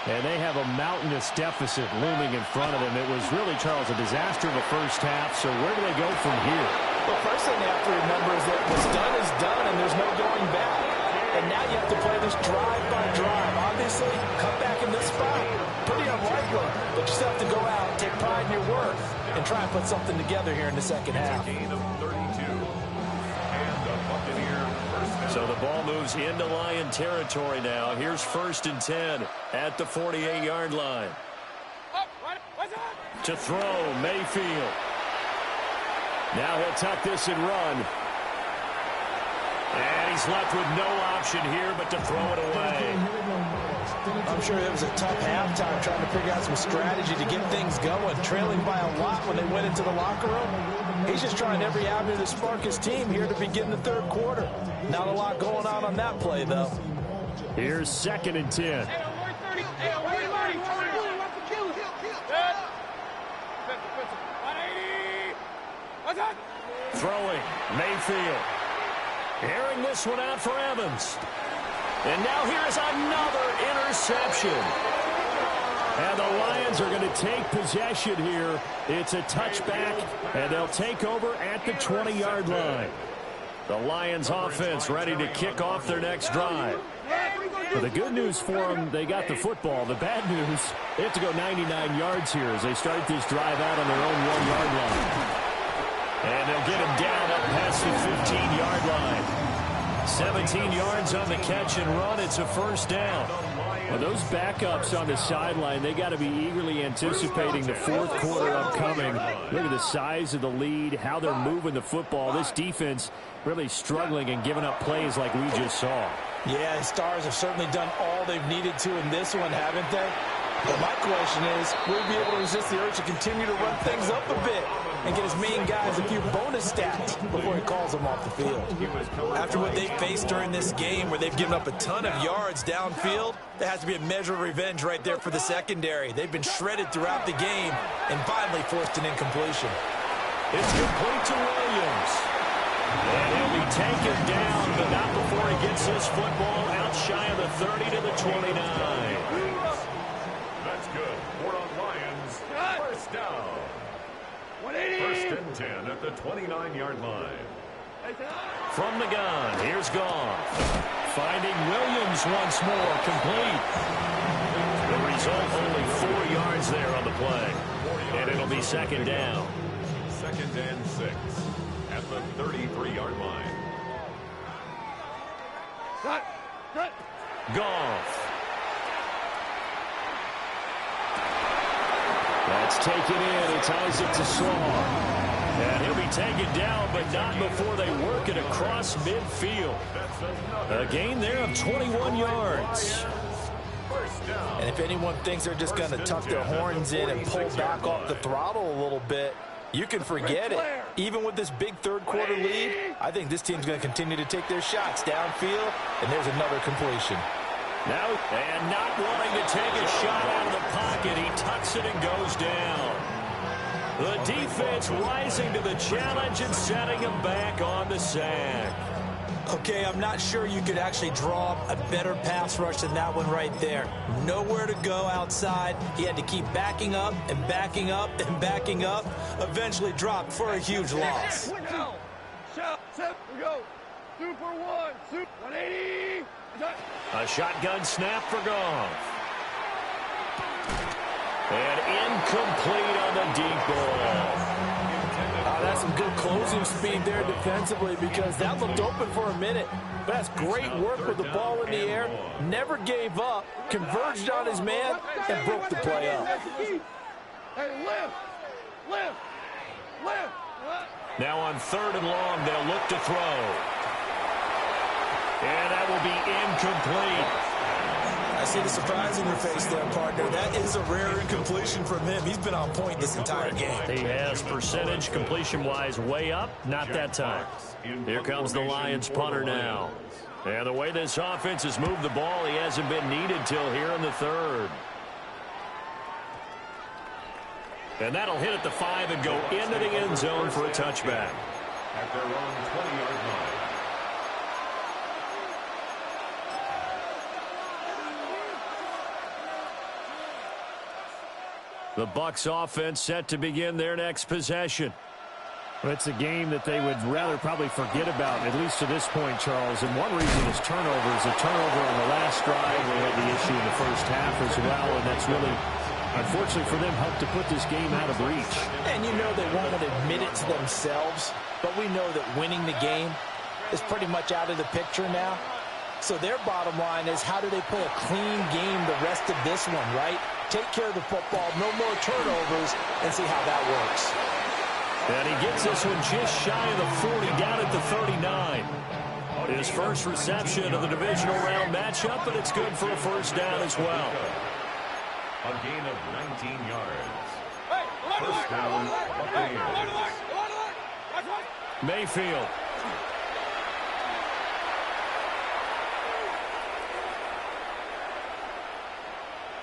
And they have a mountainous deficit looming in front of them. It was really, Charles, a disaster of a first half, so where do they go from here? Well, first thing they have to remember is that what's done is done, and there's no going back. And now you have to play this drive by drive. Obviously, come back in this spot. Pretty unlikely, but you still have to go out, take pride in your work, and try and put something together here in the second half. Gain of 32. And the Buccaneer first down. So the ball moves into Lion territory now. Here's 1st and 10 at the 48-yard line. To throw, Mayfield. Now he'll tuck this and run. And he's left with no option here but to throw it away. I'm sure it was a tough halftime trying to figure out some strategy to get things going. Trailing by a lot when they went into the locker room. He's just trying every avenue to spark his team here to begin the third quarter. Not a lot going on that play, though. Here's 2nd and 10. Throwing, Mayfield. Airing this one out for Evans. And now here's another interception. And the Lions are going to take possession here. It's a touchback, and they'll take over at the 20-yard line. The Lions offense ready to kick off their next drive. But the good news for them, they got the football. The bad news, they have to go 99 yards here as they start this drive out on their own 1-yard line. And they'll get him down up past the 15-yard line. 17 yards on the catch and run. It's a first down. Well, those backups on the sideline, they got to be eagerly anticipating the fourth quarter upcoming. Look at the size of the lead, how they're moving the football. This defense really struggling and giving up plays like we just saw. Yeah, the Stars have certainly done all they've needed to in this one, haven't they? But my question is, will we be able to resist the urge to continue to run things up a bit and get his main guys a few bonus stats before he calls them off the field? After what they faced during this game where they've given up a ton of yards downfield, there has to be a measure of revenge right there for the secondary. They've been shredded throughout the game and finally forced an incompletion. It's complete to Williams. And he'll be taken down, but not before he gets his football out shy of the 30 to the 29. That's good. 4 on Lions. First down. 180. 1st and 10 at the 29-yard line. From the gun, here's Goff. Finding Williams once more, complete. The result, only 4 yards there on the play. And it'll be 2nd down. 2nd and 6 at the 33-yard line. Goff. That's taken in. It's Isaac to Slaw. And he'll be taken down, but not before they work it across midfield. A gain there of 21 yards. And if anyone thinks they're just going to tuck their horns in and pull back off the throttle a little bit, you can forget it. Even with this big third quarter lead, I think this team's going to continue to take their shots downfield, and there's another completion. Now, and not wanting to take a shot out of the pocket, he tucks it and goes down. The defense rising to the challenge and setting him back on the sack. Okay, I'm not sure you could actually draw a better pass rush than that one right there. Nowhere to go outside. He had to keep backing up and backing up and backing up. Eventually dropped for a huge loss. Set, we go. Super one, super 180. A shotgun snap for Goff. And incomplete on the deep ball. That's some good closing speed there defensively because that looked open for a minute. But that's great work with the ball in the air. Never gave up, converged on his man, and broke the play up. Hey, lift. Now on 3rd and long, they'll look to throw. And that will be incomplete. I see the surprise in your face there, partner. That is a rare incompletion from him. He's been on point this entire game. He has percentage completion-wise way up. Not that time. Here comes the Lions punter now. And the way this offense has moved the ball, he hasn't been needed till here in the 3rd. And that'll hit at the 5 and go into the end zone for a touchback. At their own 20-yard line. The Bucs offense set to begin their next possession. Well, it's a game that they would rather probably forget about, at least to this point, Charles. And one reason is turnovers. A turnover on the last drive. They had the issue in the first half as well, and that's really, unfortunately for them, helped to put this game out of reach. And you know they won't admit it to themselves, but we know that winning the game is pretty much out of the picture now. So their bottom line is, how do they play a clean game the rest of this one, right? Take care of the football, no more turnovers, and see how that works. And he gets this one just shy of the 40, down at the 39. His first reception of the divisional round matchup, but it's good for a first down as well. A gain of 19 yards. First down, Buccaneers. Mayfield.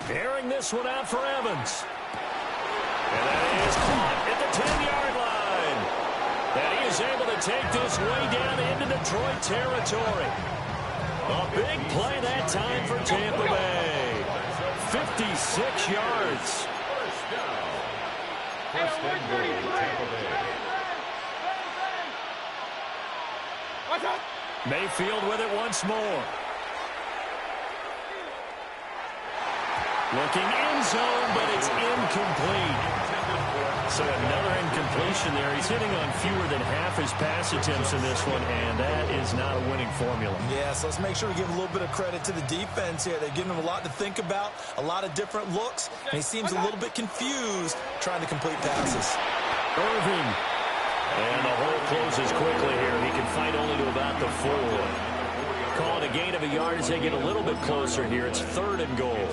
Airing this one out for Evans. And that is caught at the 10-yard line. And he is able to take this way down into Detroit territory. A big play that time for Tampa Bay. 56 yards. First and goal, Tampa Bay. Mayfield with it once more. Looking end zone, but it's incomplete. So another incompletion there. He's hitting on fewer than half his pass attempts in this one, and that is not a winning formula. Yeah, so let's make sure we give a little bit of credit to the defense here. They've given him a lot to think about, a lot of different looks, and he seems a little bit confused trying to complete passes. Irving. And the hole closes quickly here. He can fight only to about the 4. Call it a gain of a yard as they get a little bit closer here. It's 3rd and goal.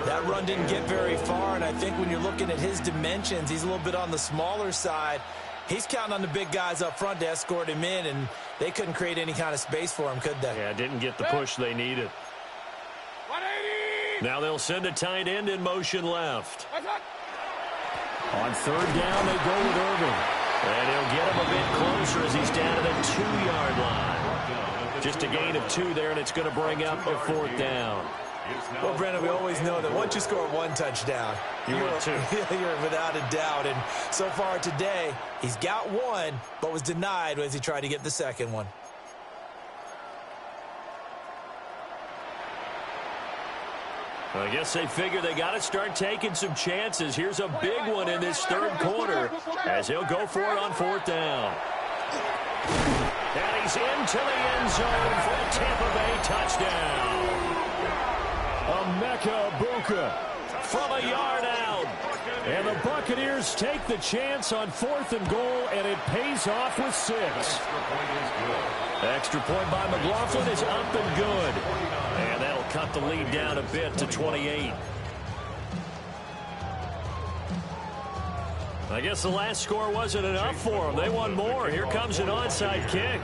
That run didn't get very far, and I think when you're looking at his dimensions, he's a little bit on the smaller side. He's counting on the big guys up front to escort him in, and they couldn't create any kind of space for him, could they? Yeah, didn't get the push they needed. 180. Now they'll send a tight end in motion left. On 3rd down, they go with Irving. And he'll get him a bit closer as he's down at the 2-yard line. Just a gain of 2 there, and it's going to bring up a 4th down. Well, Brandon, we always know that once you score 1 touchdown, you're without a doubt. And so far today, he's got 1, but was denied as he tried to get the second one. I guess they figure they got to start taking some chances. Here's a big one in this 3rd quarter as he'll go for it on 4th down. And he's into the end zone for a Tampa Bay touchdown. Emeka Egbuka from a yard out. And the Buccaneers take the chance on 4th and goal, and it pays off with 6. Extra point by McLaughlin is up and good. And that'll cut the lead down a bit to 28. I guess the last score wasn't enough for them. They won more. Here comes an onside kick.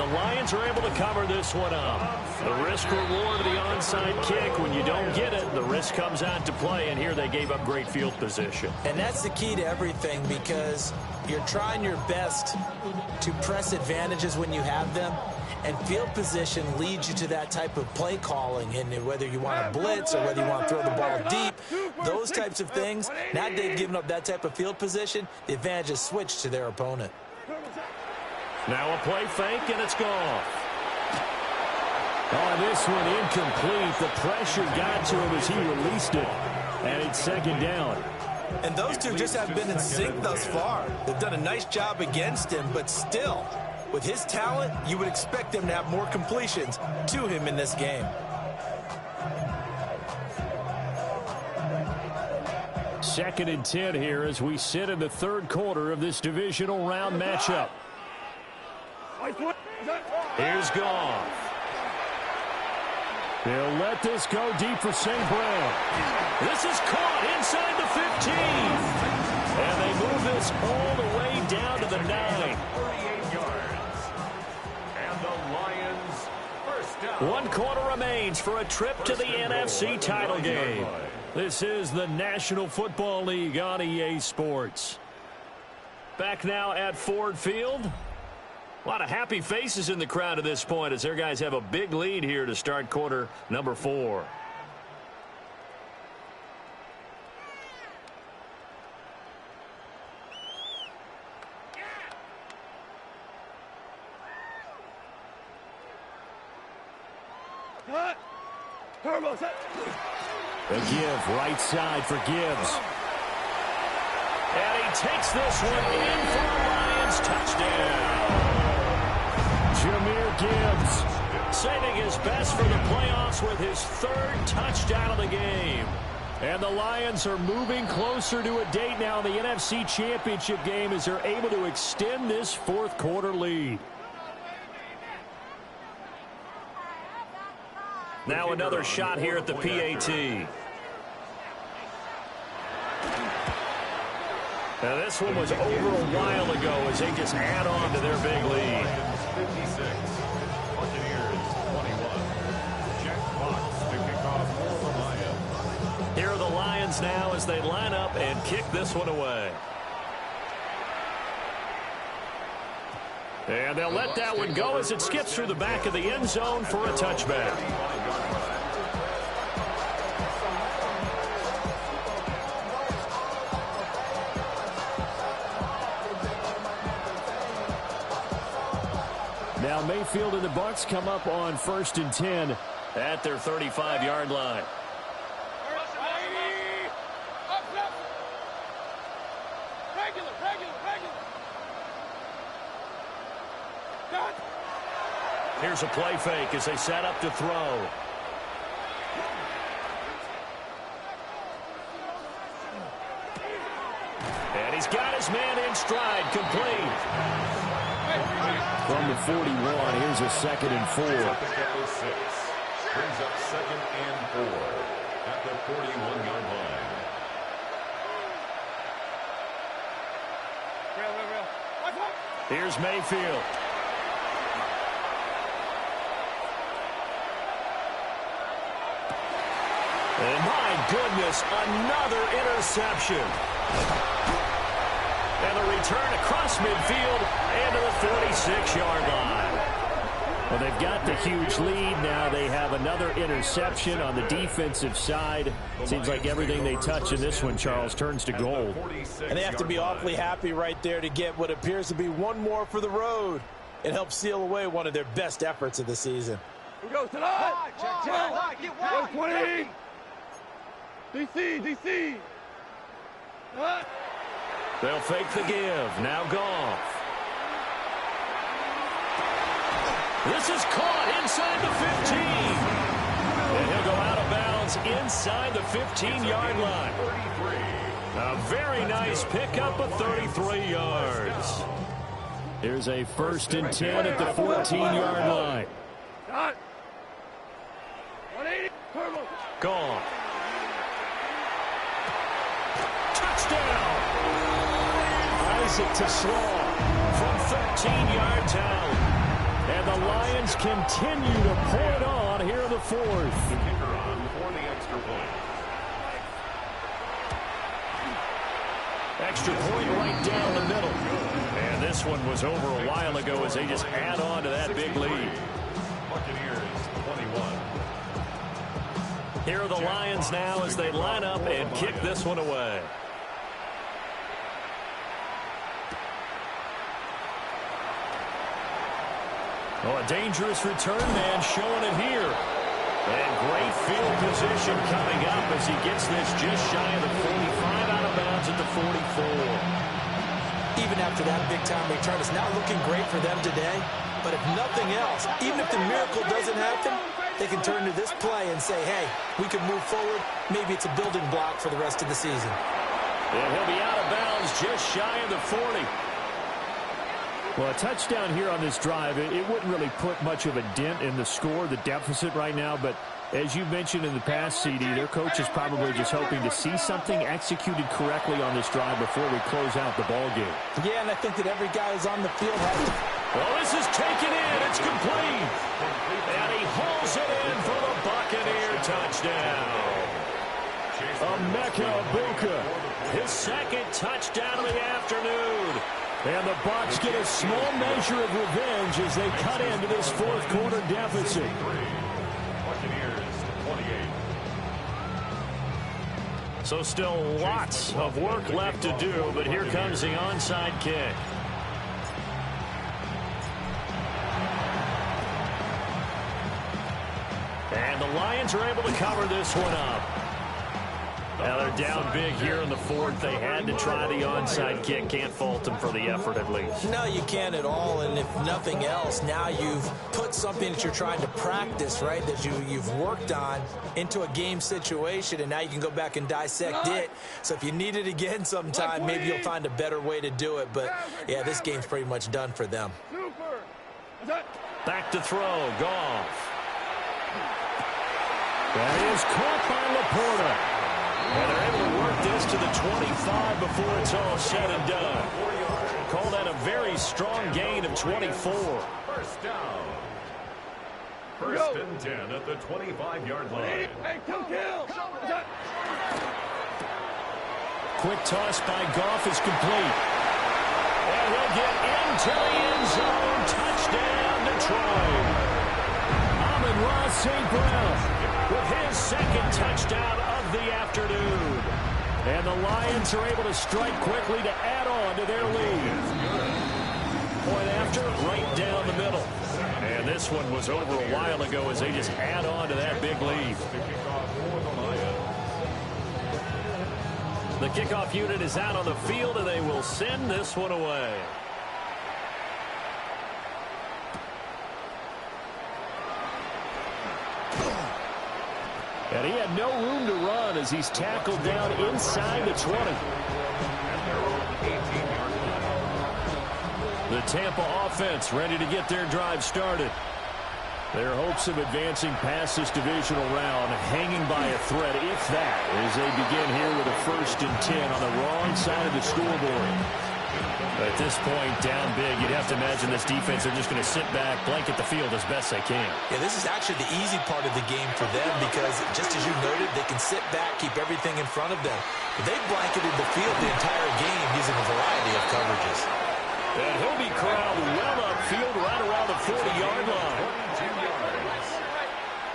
And the Lions are able to cover this one up. The risk-reward of the onside kick. When you don't get it, the risk comes out to play, and here they gave up great field position. And that's the key to everything, because you're trying your best to press advantages when you have them, and field position leads you to that type of play calling. And whether you want to blitz or whether you want to throw the ball deep, those types of things, now they've given up that type of field position, the advantage is switched to their opponent. Now a play fake, and it's gone. Oh, this one incomplete. The pressure got to him as he released it, and it's second down. And those two just have been in sync thus far. They've done a nice job against him, but still, with his talent, you would expect him to have more completions to him in this game. Second and 10 here as we sit in the third quarter of this divisional round matchup. Here's Goff. They'll let this go deep for St. Brown. This is caught inside the 15. And they move this all the way down to the 9. 38 yards. And the Lions first down. 1 quarter remains for a trip to the NFC title game. This is the National Football League on EA Sports. Back now at Ford Field. A lot of happy faces in the crowd at this point as their guys have a big lead here to start quarter number 4. The give, right side for Gibbs. And he takes this one in for a Lions touchdown. Jahmyr Gibbs Saving his best for the playoffs with his 3rd touchdown of the game. And the Lions are moving closer to a date now in the NFC Championship game as they're able to extend this 4th quarter lead. Now another shot here at the PAT. Now this one was over a while ago as they just add on to their big lead. 56, Buccaneers 21. Jack Fox to kick off for the Lions. Here are the Lions now as they line up and kick this one away. And they'll let that one go as it skips through the back of the end zone for a touchback. Now Mayfield and the Bucs come up on 1st and 10 at their 35-yard line. Here's a play fake as they set up to throw. And he's got his man in stride, complete. From the 41, here's a 2nd and 4. Brings up 2nd and 4 at the 41-yard line. Here's Mayfield. And my goodness, another interception. And a return across midfield and to the 46-yard line. Well, they've got the huge lead. Now they have another interception on the defensive side. Seems like everything they touch in this one, Charles, turns to gold. And they have to be awfully happy right there to get what appears to be one more for the road. It helps seal away one of their best efforts of the season. Here we go, tonight. Get wide. 20. DC. They'll fake the give. Now Goff. This is caught inside the 15. And he'll go out of bounds inside the 15-yard line. A very nice pickup of 33 yards. Here's a 1st and 10 at the 14-yard line. Goff. Touchdown. Isaac to Slaw from 13 yards out. And the Lions continue to pour it on here in the fourth. The kicker on for the extra point. Extra point right down the middle. And this one was over a while ago as they just add on to that big lead. Buccaneers 21. Here are the Lions now as they line up and kick this one away. Oh, a dangerous return man showing it here. And great field position coming up as he gets this just shy of the 45, out of bounds at the 44. Even after that big-time return, it's not looking great for them today. But if nothing else, even if the miracle doesn't happen, they can turn to this play and say, hey, we can move forward. Maybe it's a building block for the rest of the season. And he'll be out of bounds just shy of the 40. Well, a touchdown here on this drive, it wouldn't really put much of a dent in the score, the deficit right now. But as you mentioned in the past, CD, their coach is probably just hoping to see something executed correctly on this drive before we close out the ball game. Yeah, and I think that every guy who's on the field has to... Well, this is taken in. It's complete. And he hauls it in for the Buccaneer touchdown. Emeka Egbuka, his second touchdown of the afternoon. And the Bucs get a small measure of revenge as they cut into this fourth quarter deficit. Buccaneers 28. So still lots of work left to do, but here comes the onside kick. And the Lions are able to cover this one up. Now they're down big here in the fourth. They had to try the onside kick. Can't fault them for the effort at least. No, you can't at all. And if nothing else, now you've put something that you're trying to practice, right, that you've worked on into a game situation, and now you can go back and dissect it. So if you need it again sometime, maybe you'll find a better way to do it. But, yeah, this game's pretty much done for them. Back to throw. Goff. That is caught by Laporta. And they're able to work this to the 25 before it's all said and done. Call that a very strong gain of 24. First down. First and 10 at the 25-yard line. Quick toss by Goff is complete. And he'll get into the end zone. Touchdown, Detroit. Amon-Ra St. Brown with his second touchdown of the afternoon. And the Lions are able to strike quickly to add on to their lead. Point after, right down the middle. And this one was over a while ago as they just add on to that big lead. The kickoff unit is out on the field, and they will send this one away. And he had no room to run as he's tackled down inside the 20. The Tampa offense ready to get their drive started. Their hopes of advancing past this divisional round hanging by a thread, if that, as they begin here with a 1st and 10 on the wrong side of the scoreboard. At this point, down big, you'd have to imagine this defense, they're just going to sit back, blanket the field as best they can. Yeah, this is actually the easy part of the game for them because, just as you noted, they can sit back, keep everything in front of them. But they've blanketed the field the entire game using a variety of coverages. And he'll be corralled well upfield right around the 40-yard line. 42 yards.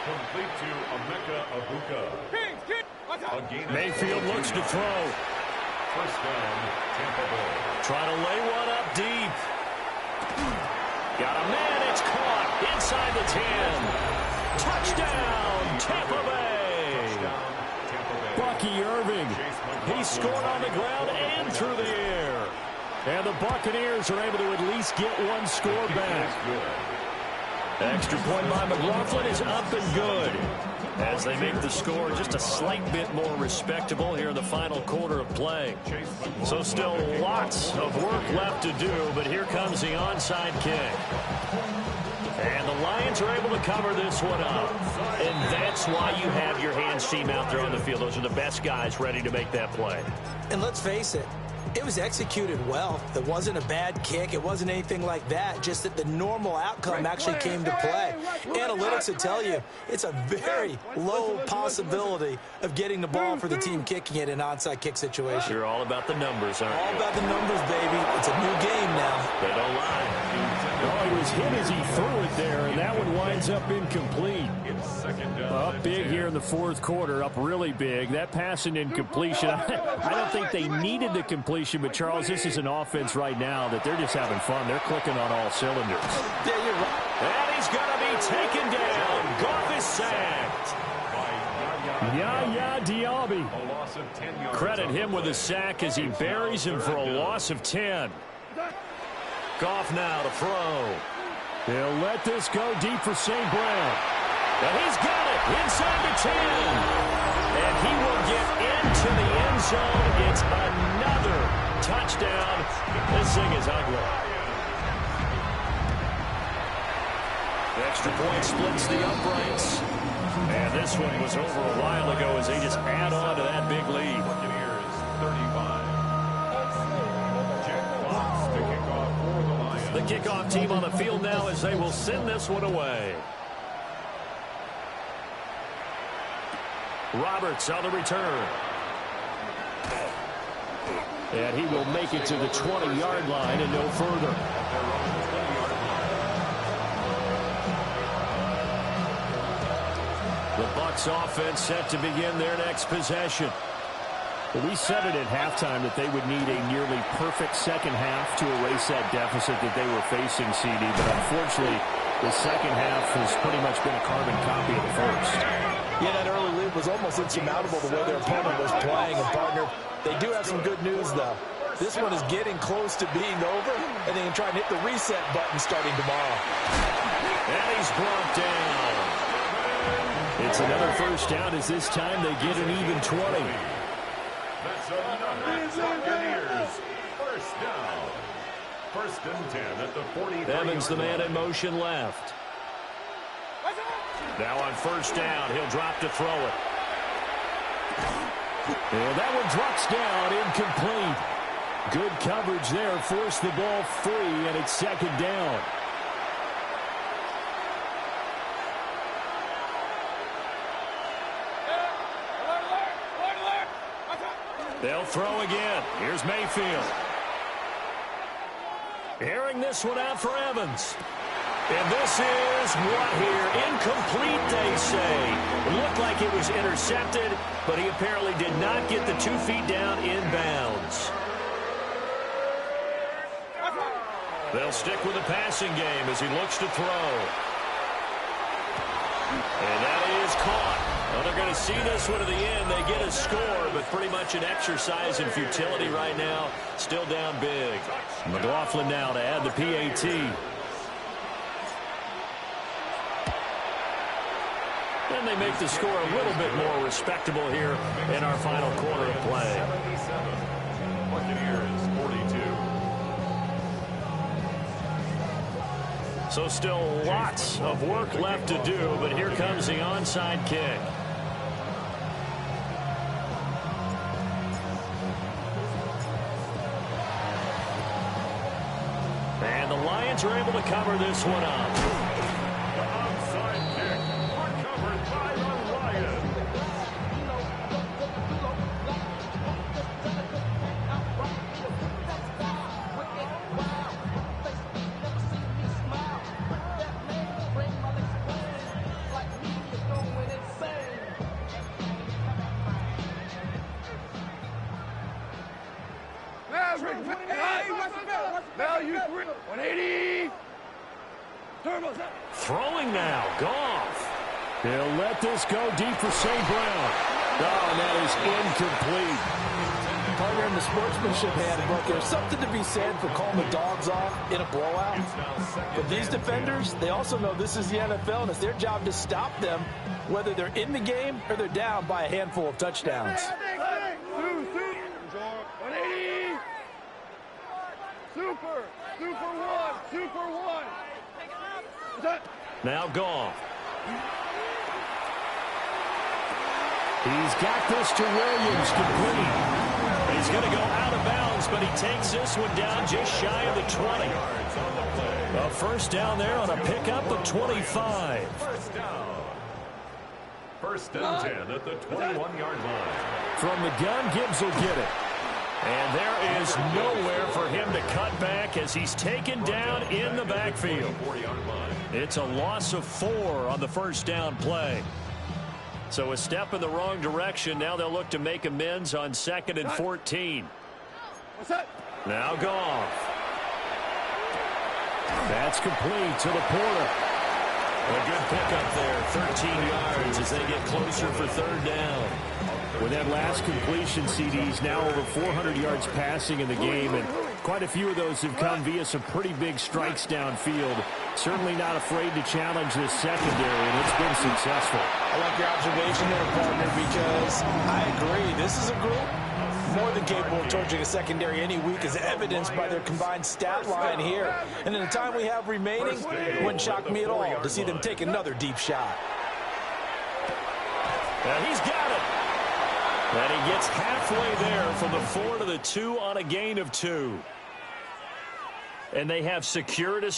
Complete to Emeka Egbuka. Mayfield looks to throw. First down, Tampa Bay. Trying to lay one up deep. Got a man, it's caught inside the 10. Touchdown, Tampa Bay. Bucky Irving. He scored on the ground and through the air. And the Buccaneers are able to at least get one score back. Extra point by McLaughlin is up and good as they make the score just a slight bit more respectable here in the final quarter of play. So still lots of work left to do, but here comes the onside kick. And the Lions are able to cover this one up. And that's why you have your hands team out there on the field. Those are the best guys ready to make that play. And let's face it, It was executed well. It wasn't a bad kick. It wasn't anything like that. Just that the normal outcome actually came to play. Analytics would tell you it's a very low possibility of getting the ball for the team kicking it in an onside kick situation. You're all about the numbers, aren't you? All about the numbers, baby. It's a new game now. They don't lie. Oh, he was hit as he threw it there, and that one winds up incomplete. Up big here in the fourth quarter, up really big. That pass and incompletion, I don't think they needed the completion, but Charles, this is an offense right now that they're just having fun. They're clicking on all cylinders. Yeah, you're right. And he's going to be taken down. Goff is sacked. Yaya Diaby. Credit him with a sack as he buries him for a loss of 10. Goff now to throw. They'll let this go deep for St. Brown. And he's got it inside the 10. And he will get into the end zone. It's another touchdown. This thing is ugly. The extra point splits the uprights. And this one was over a while ago as they just add on to that big lead. The kickoff team on the field now as they will send this one away. Roberts on the return. And he will make it to the 20-yard line and no further. The Bucs offense set to begin their next possession. Well, we said it at halftime that they would need a nearly perfect second half to erase that deficit that they were facing, CD. But unfortunately, the second half has pretty much been a carbon copy of the first. Yeah, that early lead was almost insurmountable the way their opponent was playing. And, partner, they do have some good news, though. This one is getting close to being over, and they can try and hit the reset button starting tomorrow. And he's brought down. It's another first down as this time they get an even 20. That's another Buccaneers first down. First and 10 at the 40. Evans, the man in motion left. Now on first down, he'll drop to throw it. And that one drops down, incomplete. Good coverage there, forced the ball free, and it's second down. They'll throw again. Here's Mayfield. Airing this one out for Evans. And this is what here? Incomplete, they say. It looked like it was intercepted, but he apparently did not get the 2 feet down in bounds. They'll stick with the passing game as he looks to throw. And that is caught. Well, they're going to see this one to the end. They get a score, but pretty much an exercise in futility right now. Still down big. McLaughlin now to add the PAT. And they make the score a little bit more respectable here in our final quarter of play. 77. Buccaneers 42. So still lots of work left to do, but here comes the onside kick. And the Lions are able to cover this one up. The onside kick recovered by the Lions. Throwing now, Goff. They'll let this go deep for St. Brown. Oh, and that is incomplete. Partner, in the sportsmanship handbook, there's something to be said for calling the dogs off in a blowout. But these defenders, they also know this is the NFL, and it's their job to stop them, whether they're in the game or they're down by a handful of touchdowns. Super one. Now Goff. He's got this to Williams, complete. He's going to go out of bounds, but he takes this one down just shy of the 20. A first down there on a pickup of 25. First down 10 at the 21-yard line. From the gun, Gibbs will get it. And there is nowhere for him to cut back as he's taken down in the backfield. It's a loss of 4 on the first down play. So a step in the wrong direction. Now they'll look to make amends on 2nd and 14. Now Goff. That's complete to Laporta. A good pickup there, 13 yards as they get closer for 3rd down. With that last completion, CD's now over 400 yards passing in the game, and quite a few of those have come via some pretty big strikes downfield. Certainly not afraid to challenge this secondary, and it's been successful. I like your observation there, partner, because I agree. This is a group more than capable of torching a secondary any week, as evidenced by their combined stat line here. And in the time we have remaining, it wouldn't shock me at all to see them take another deep shot. And he's got it. And he gets halfway there from the 4 to the 2 on a gain of 2. And they have secured a